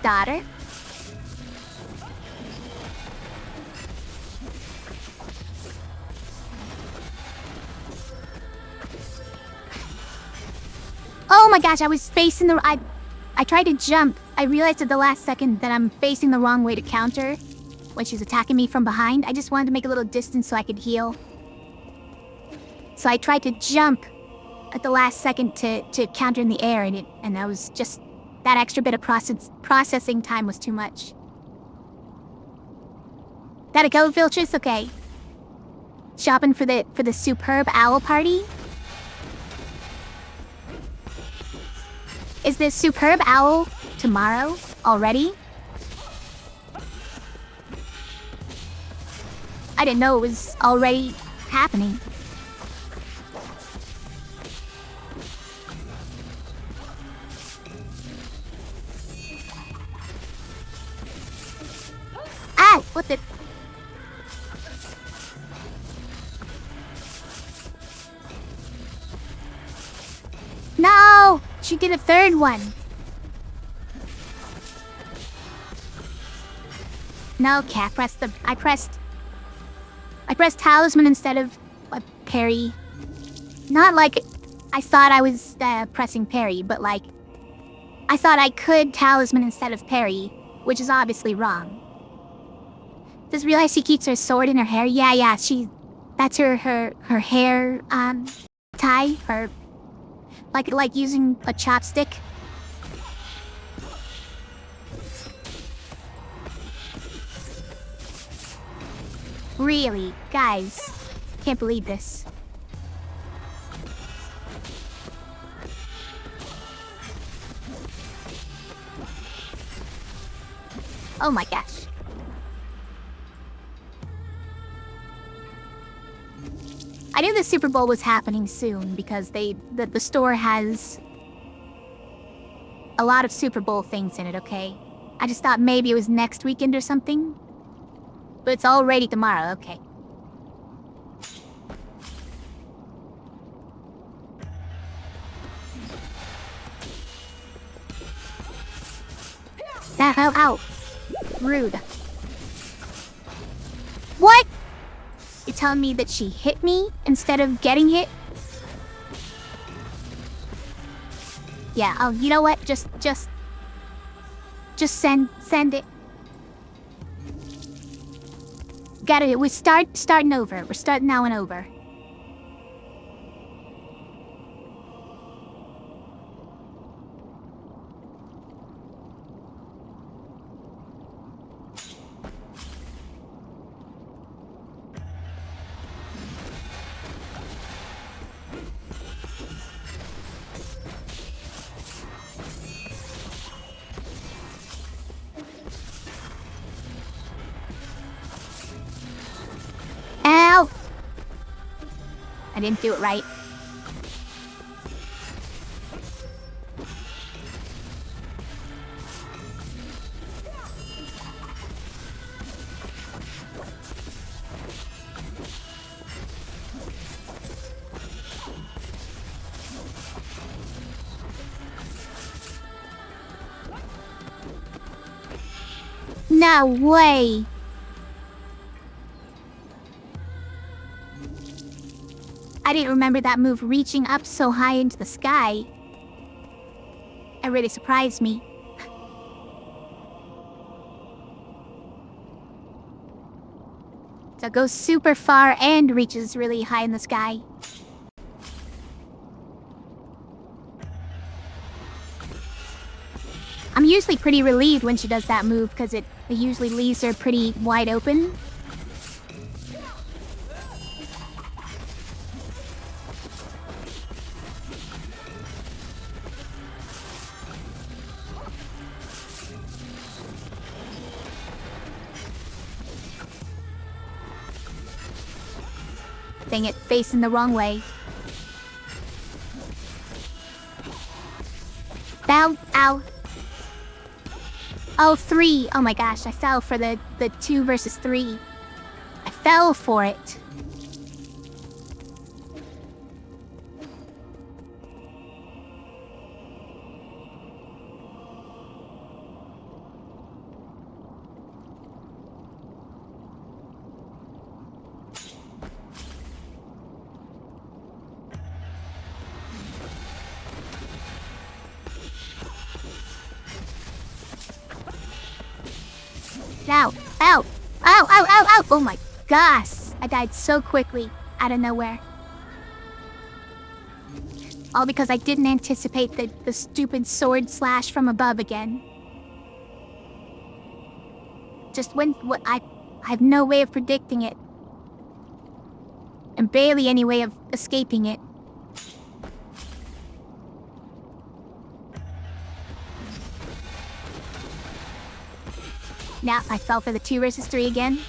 Daughter? Oh my gosh, I was facing the... I tried to jump. I realized at the last second that I'm facing the wrong way to counter when she's attacking me from behind. I just wanted to make a little distance so I could heal. So I tried to jump at the last second to counter in the air, and I was just... That extra bit of processing time was too much. Gotta go, Viltress? Okay. Shopping for the superb owl party? Is this superb owl tomorrow already? I didn't know it was already happening. Ah! What the... No! She did a third one. No, okay, I pressed talisman instead of parry. Not like I thought I was pressing parry, but like I thought I could talisman instead of parry, which is obviously wrong. Just realize she keeps her sword in her hair. Yeah, that's her hair tie, her like using a chopstick. Really, guys, can't believe this. Oh my gosh. I knew the Super Bowl was happening soon because the store has a lot of Super Bowl things in it, okay? I just thought maybe it was next weekend or something. But it's already tomorrow, okay. Ow. Rude. What? You're telling me that she hit me instead of getting hit? Yeah, oh, you know what? Just send it. Got it. We're starting over. We're starting now and over. Ow! I didn't do it right. No way! I didn't remember that move reaching up so high into the sky. It really surprised me. So it goes super far and reaches really high in the sky. I'm usually pretty relieved when she does that move because it usually leaves her pretty wide open. Dang it, facing the wrong way. Ow. Oh, 3. Oh my gosh, I fell for the 2 versus 3. I fell for it. Ow. Oh my gosh. I died so quickly, out of nowhere. All because I didn't anticipate the stupid sword slash from above again. I have no way of predicting it. and barely any way of escaping it. Now, I fell for the 2 versus 3 again.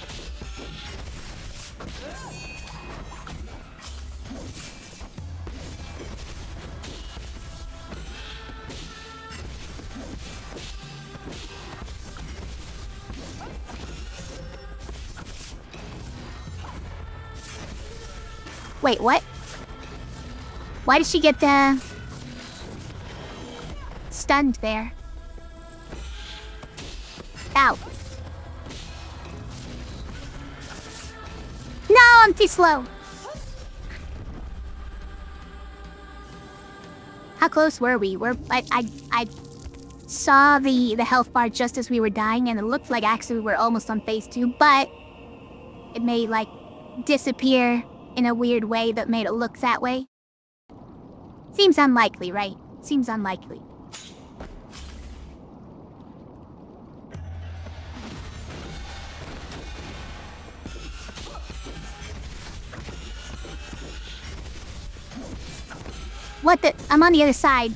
Wait, what? Why did she get stunned there? Ow. No, I'm too slow. How close were we? I saw the health bar just as we were dying, and it looked like actually we were almost on phase 2, but it may, like, disappear in a weird way that made it look that way. Seems unlikely, right? Seems unlikely. What the? I'm on the other side.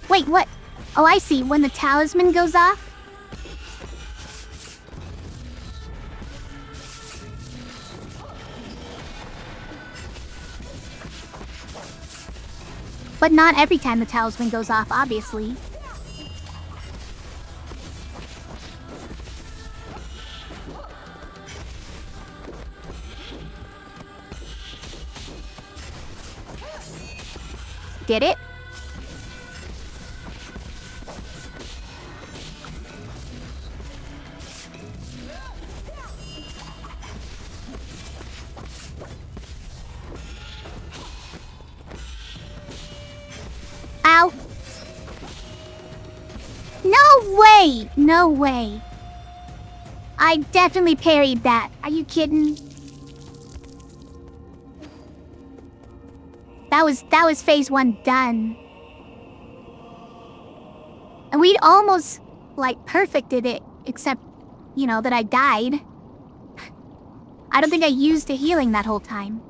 Wait, what? Oh, I see. When the talisman goes off? But not every time the talisman goes off, obviously. Did it? Ow. No way! No way. I definitely parried that. Are you kidding? That was phase 1 done. And we'd almost, like, perfected it, except, you know, that I died. I don't think I used a healing that whole time.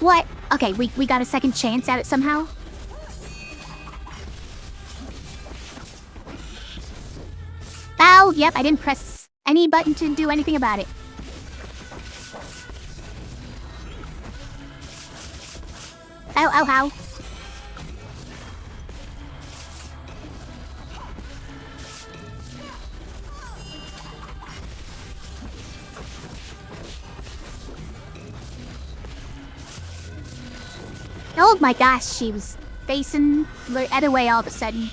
What? Okay, we got a second chance at it somehow? Ow, yep, I didn't press any button to do anything about it. Ow, ow, ow. Oh my gosh, she was facing the other way all of a sudden.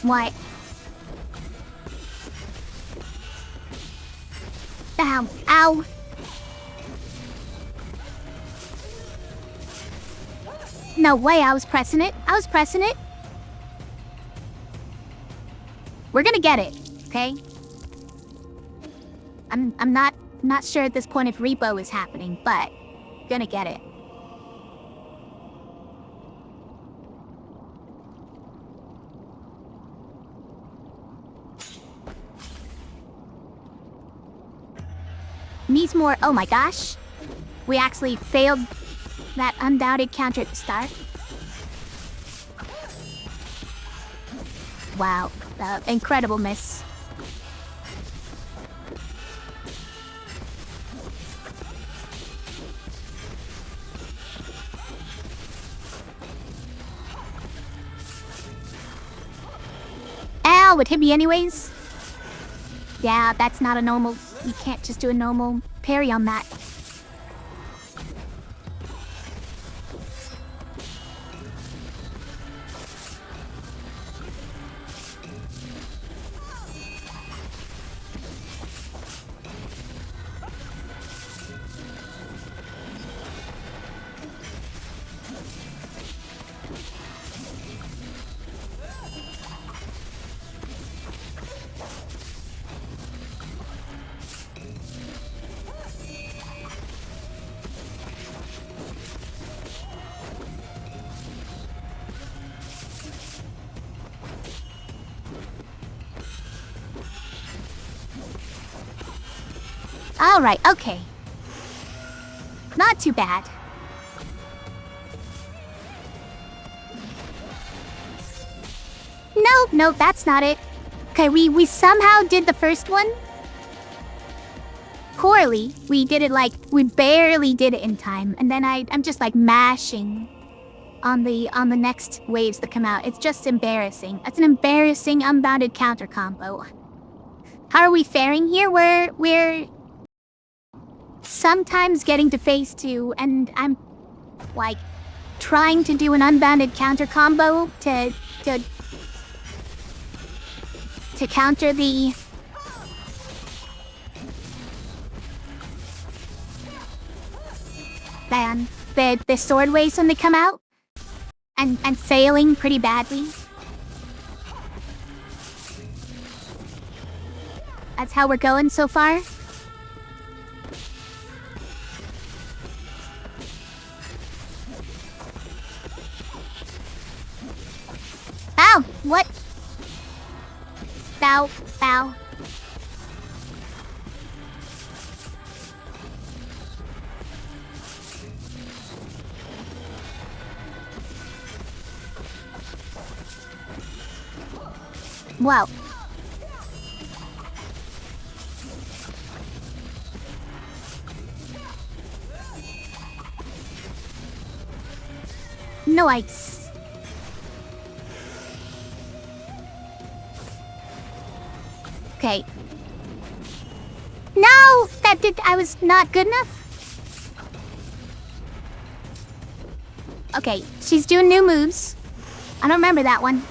What? Ow, ow. No way, I was pressing it. I was pressing it. We're gonna get it, okay? I'm not sure at this point if repo is happening, but gonna get it. Needs more. Oh my gosh. We actually failed that undoubted counter at the start. Wow. Incredible miss. Ow, it hit me anyways. Yeah, that's not a normal... You can't just do a normal parry on that. Alright, okay. Not too bad. No, that's not it. Okay, we somehow did the first one. Poorly. We did it we barely did it in time. And then I'm just mashing on the next waves that come out. It's just embarrassing. It's an embarrassing unbounded counter combo. How are we faring here? We're sometimes getting to phase 2, and I'm trying to do an unbounded counter combo to counter the sword waves when they come out, and failing pretty badly. That's how we're going so far. Ow! What? Bow. Wow. No ice. Okay. No! I was not good enough? Okay, she's doing new moves. I don't remember that one.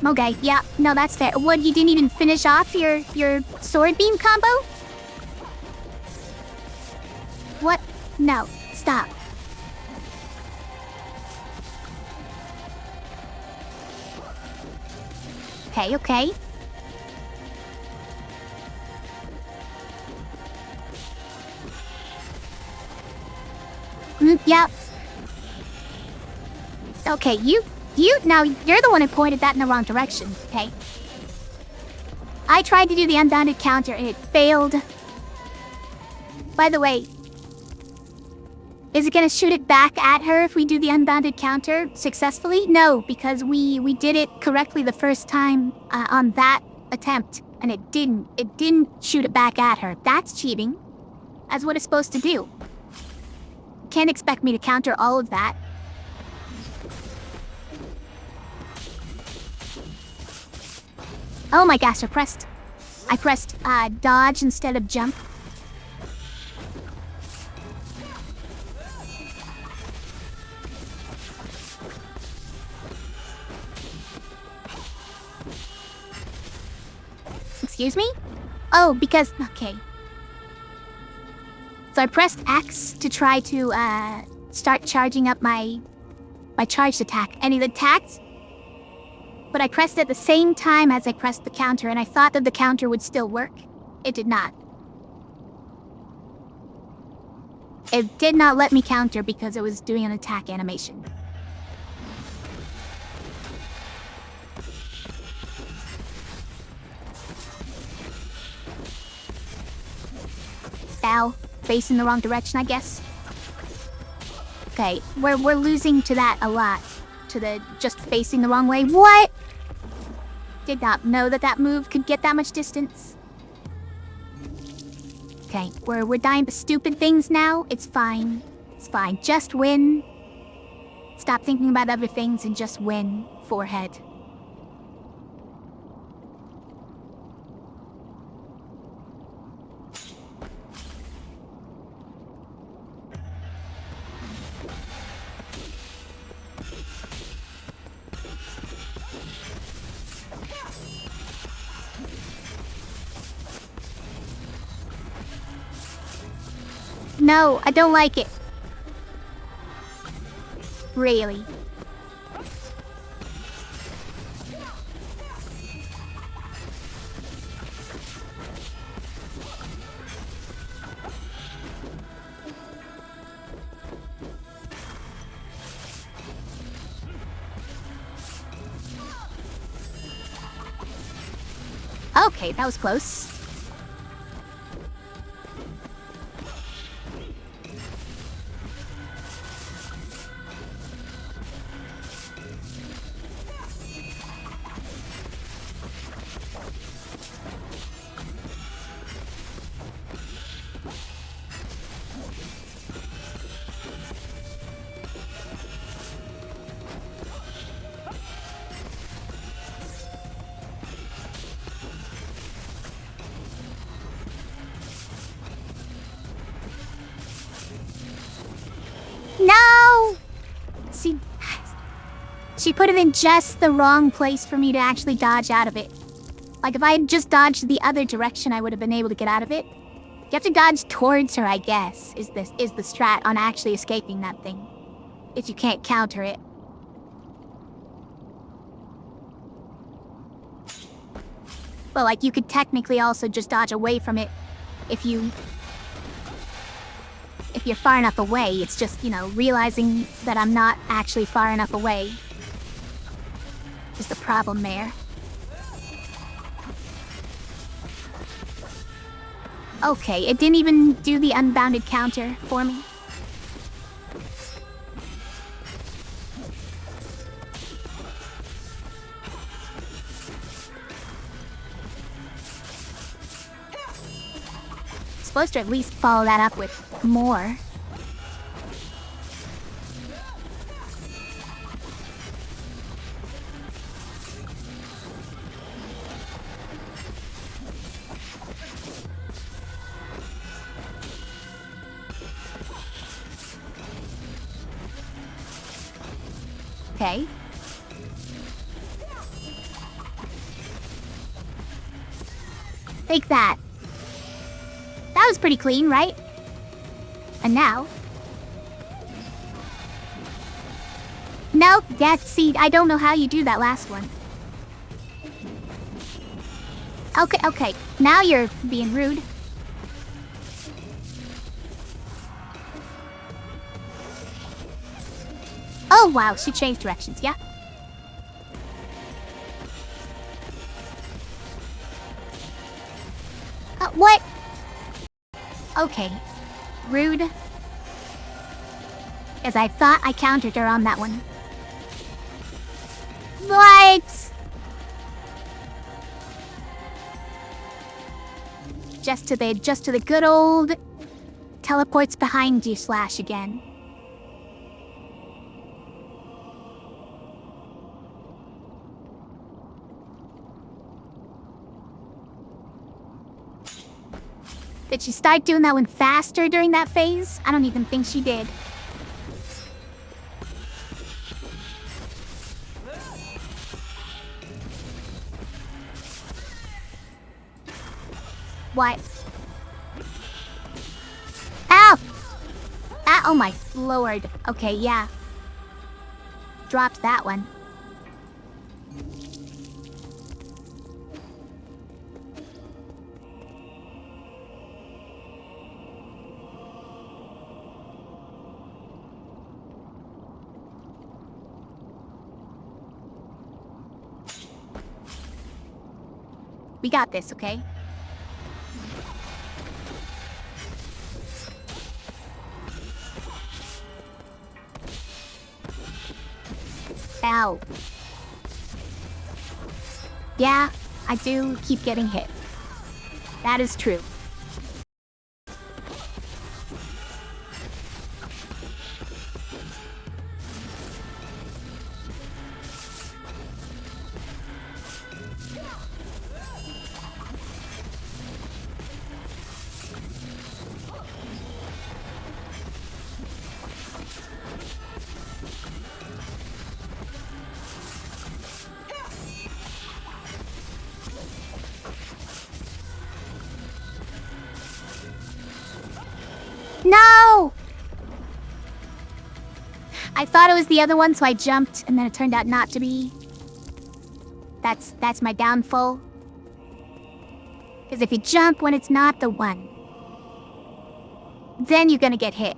Okay, yeah, no, that's fair. What, you didn't even finish off your sword beam combo? What? No, stop. Okay. Yep. Okay, now you're the one who pointed that in the wrong direction, okay? I tried to do the unbounded counter and it failed. By the way, is it gonna shoot it back at her if we do the unbounded counter successfully? No, because we did it correctly the first time on that attempt, and it didn't shoot it back at her. That's cheating. That's what it's supposed to do. Can't expect me to counter all of that. Oh my gosh, I pressed dodge instead of jump. Excuse me? Oh, because, okay. So I pressed X to try to start charging up my charged attack, and it attacked. But I pressed it at the same time as I pressed the counter, and I thought that the counter would still work. It did not. It did not let me counter because it was doing an attack animation. Ow. Facing the wrong direction, I guess. Okay, we're losing to that a lot. To the just facing the wrong way. What? Did not know that move could get that much distance. Okay, we're dying to stupid things now. It's fine. It's fine. Just win. Stop thinking about other things and just win. Forehead. No, I don't like it. Really. Okay, that was close. She put it in just the wrong place for me to actually dodge out of it. Like, if I had just dodged the other direction, I would have been able to get out of it. You have to dodge towards her, I guess, is the strat on actually escaping that thing. If you can't counter it. But, like, you could technically also just dodge away from it if you're far enough away. It's just, you know, realizing that I'm not actually far enough away is the problem there. Okay, it didn't even do the unbounded counter for me. Supposed to at least follow that up with more. Okay. Take that. That was pretty clean, right? And now... No, Death Seed. I don't know how you do that last one. Okay. Now you're being rude. Oh, wow. She changed directions, yeah? What? Okay. Rude. As I thought I countered her on that one. What? Just to the good old teleports behind you slash again. Did she start doing that one faster during that phase? I don't even think she did. What? Ow! Ah, oh my lord. Okay, yeah. Dropped that one. We got this, okay? Ow. Yeah, I do keep getting hit. That is true. No! I thought it was the other one, so I jumped, and then it turned out not to be. That's my downfall. Because if you jump when it's not the one, then you're gonna get hit.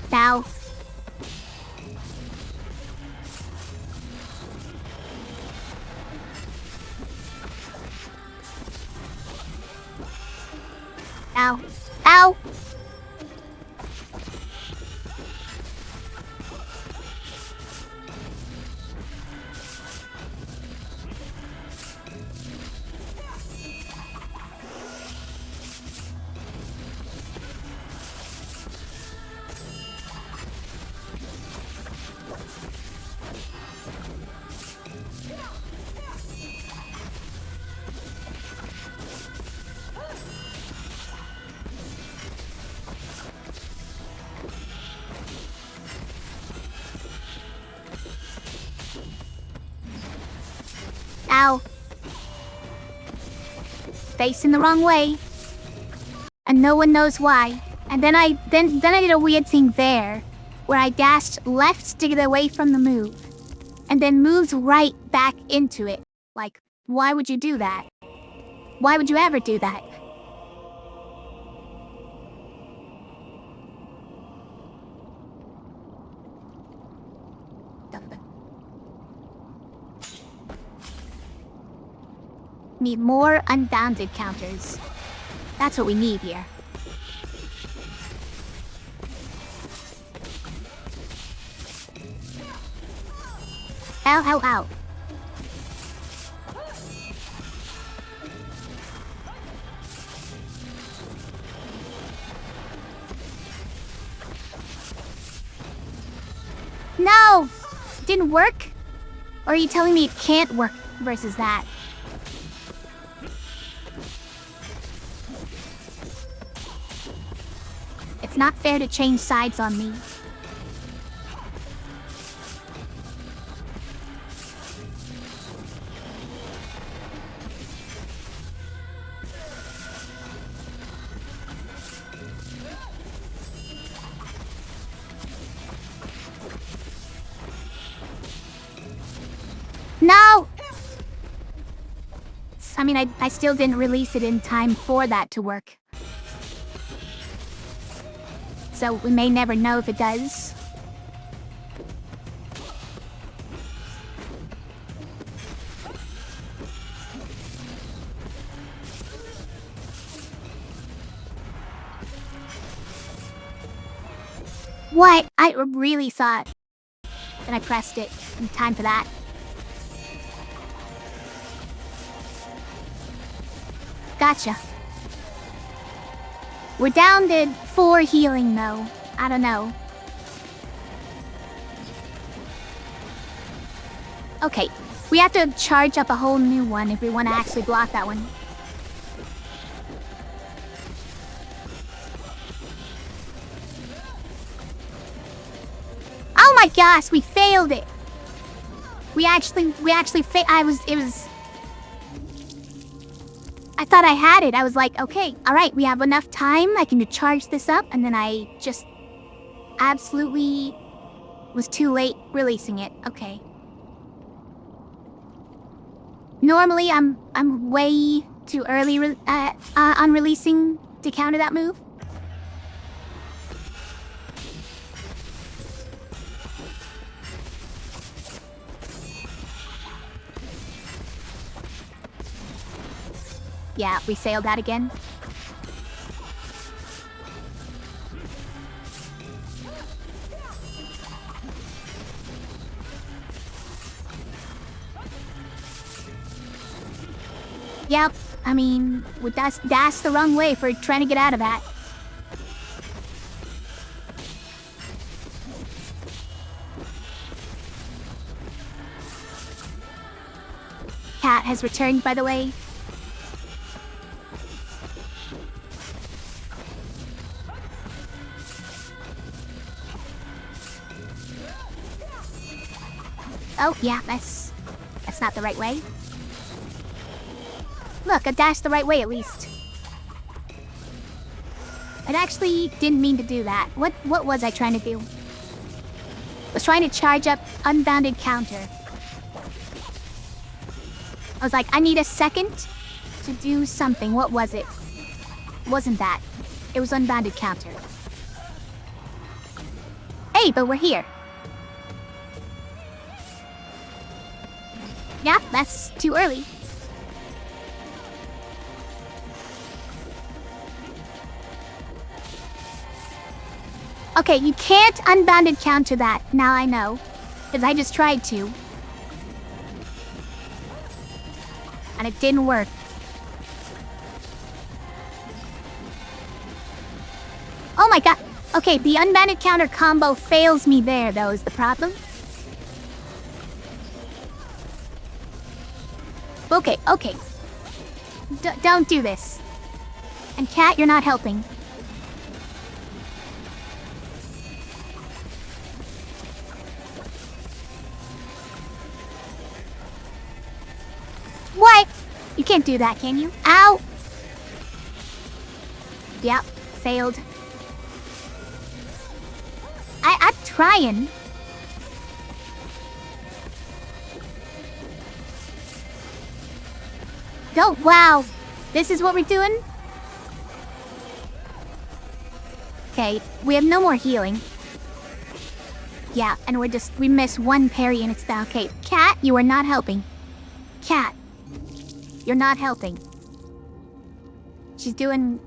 Now. Ow. Ow! Ow. Facing the wrong way. And no one knows why. And then I did a weird thing there, where I dashed left to get away from the move, and then moved right back into it. Like, why would you do that? Why would you ever do that? Need more unbounded counters. That's what we need here. Ow, ow, ow. No! Didn't work? Or are you telling me it can't work versus that? It's not fair to change sides on me. No! I mean, I still didn't release it in time for that to work. So we may never know if it does. What? I really thought that I pressed it in time for that. Gotcha. We're down to 4 healing, though. I don't know. Okay, we have to charge up a whole new one if we want to actually block that one. Oh my gosh, we failed it! We actually I thought I had it. I was like, okay, alright, we have enough time. I can charge this up, and then I just absolutely was too late releasing it. Okay. Normally, I'm way too early on releasing to counter that move. Yeah, we sailed that again. Yep, I mean, that's the wrong way for trying to get out of that. Cat has returned, by the way. Oh, yeah, that's not the right way. Look, I dashed the right way at least. I actually didn't mean to do that. What was I trying to do? I was trying to charge up unbounded counter. I was like, I need a second to do something. What was it? It wasn't that. It was unbounded counter. Hey, but we're here. Yeah, that's too early. Okay, you can't unbounded counter that. Now I know. Because I just tried to. And it didn't work. Oh my god. Okay, the unbounded counter combo fails me there, though, is the problem. Okay, okay. Don't do this. And Cat, you're not helping. What? You can't do that, can you? Ow! Yep, failed. I'm trying. Oh, wow. This is what we're doing? Okay, we have no more healing. Yeah, and we miss one parry and it's down. Okay, Cat, you are not helping. Cat, you're not helping. She's doing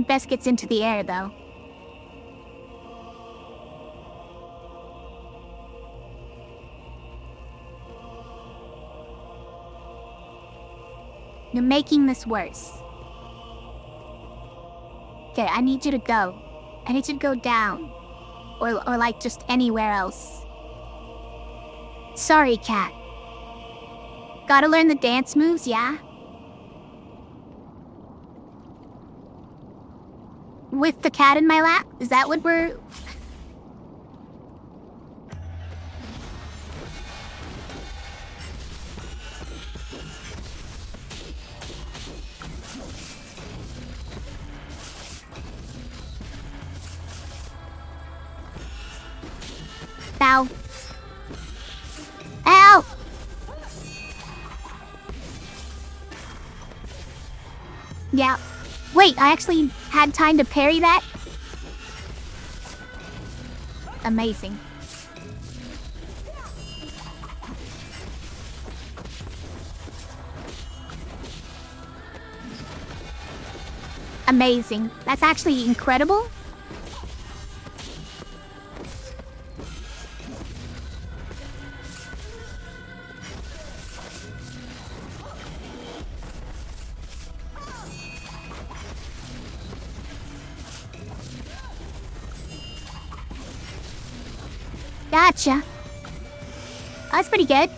biscuits into the air, though. You're making this worse. Okay, I need you to go. I need you to go down. Or like just anywhere else. Sorry, Cat. Gotta learn the dance moves, yeah? With the cat in my lap? Is that what we're... Ow. Ow! Yeah. Wait, I actually had time to parry that? Amazing. Amazing. That's actually incredible. Gotcha. That's pretty good.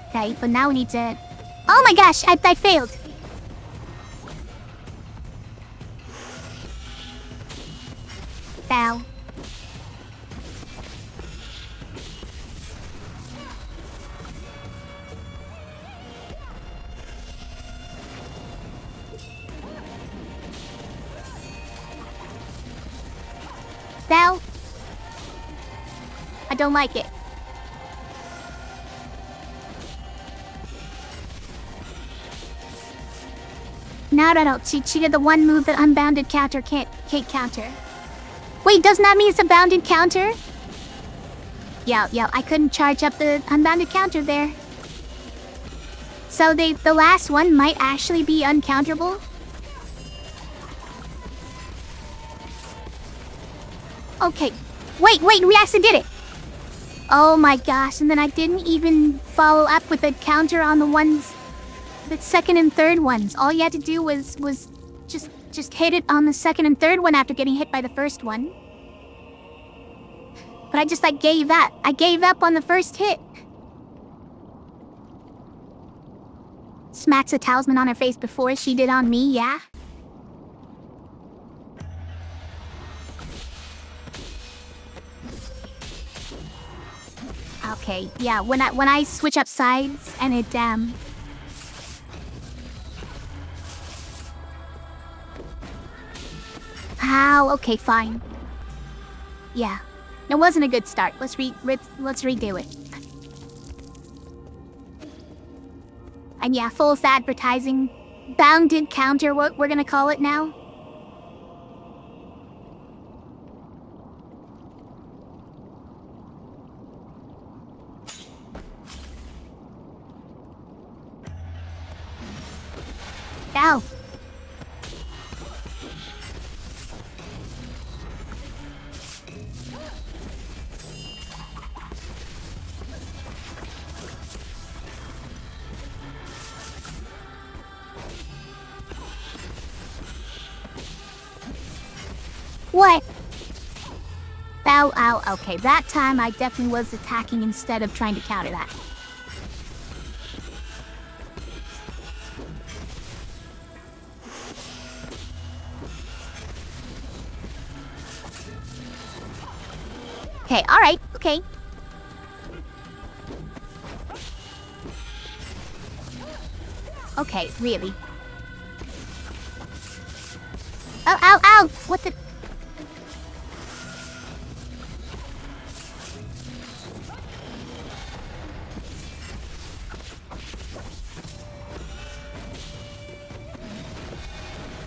Okay, but now we need to... Oh my gosh, I failed. Ow. Ow. I don't like it. No. She did the one move that unbounded counter can't counter. Wait, doesn't that mean it's a bounded counter? Yeah, I couldn't charge up the unbounded counter there. So the last one might actually be uncounterable? Okay. Wait, we actually did it! Oh my gosh, and then I didn't even follow up with a counter on the ones... the second and third ones. All you had to do was just hit it on the second and third one after getting hit by the first one. But I just gave up. I gave up on the first hit. Smacks a talisman on her face before she did on me, yeah? Okay, yeah, when I switch up sides and it, How? Okay, fine. Yeah. It wasn't a good start. Let's redo it. And yeah, false advertising. Bounded counter, what we're gonna call it now. Ow. What? Ow, okay. That time I definitely was attacking instead of trying to counter that. Okay, alright, okay. Okay, really. Oh, ow, ow! What the...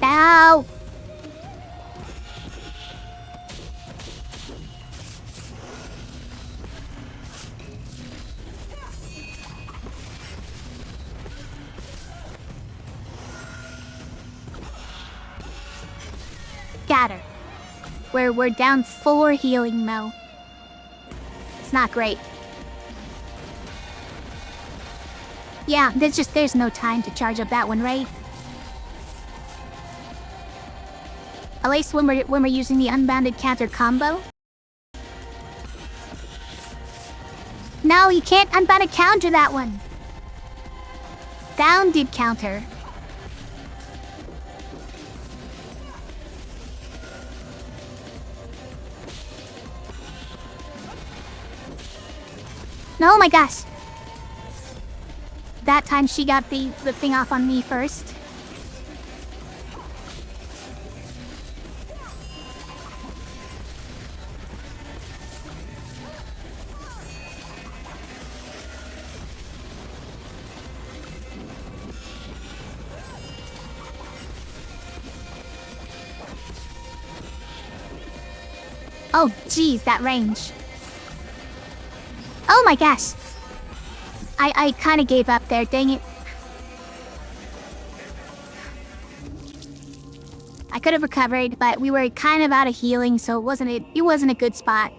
Ow! Scatter. We're down 4 healing, Mo. It's not great. Yeah, there's no time to charge up that one, right? At least when we're using the unbounded counter combo. No, you can't unbounded counter that one. Bounded counter. Oh my gosh. That time she got the thing off on me first. Oh, geez, that range. Oh my gosh. I kind of gave up there, dang it. I could have recovered, but we were kind of out of healing, so it wasn't a good spot.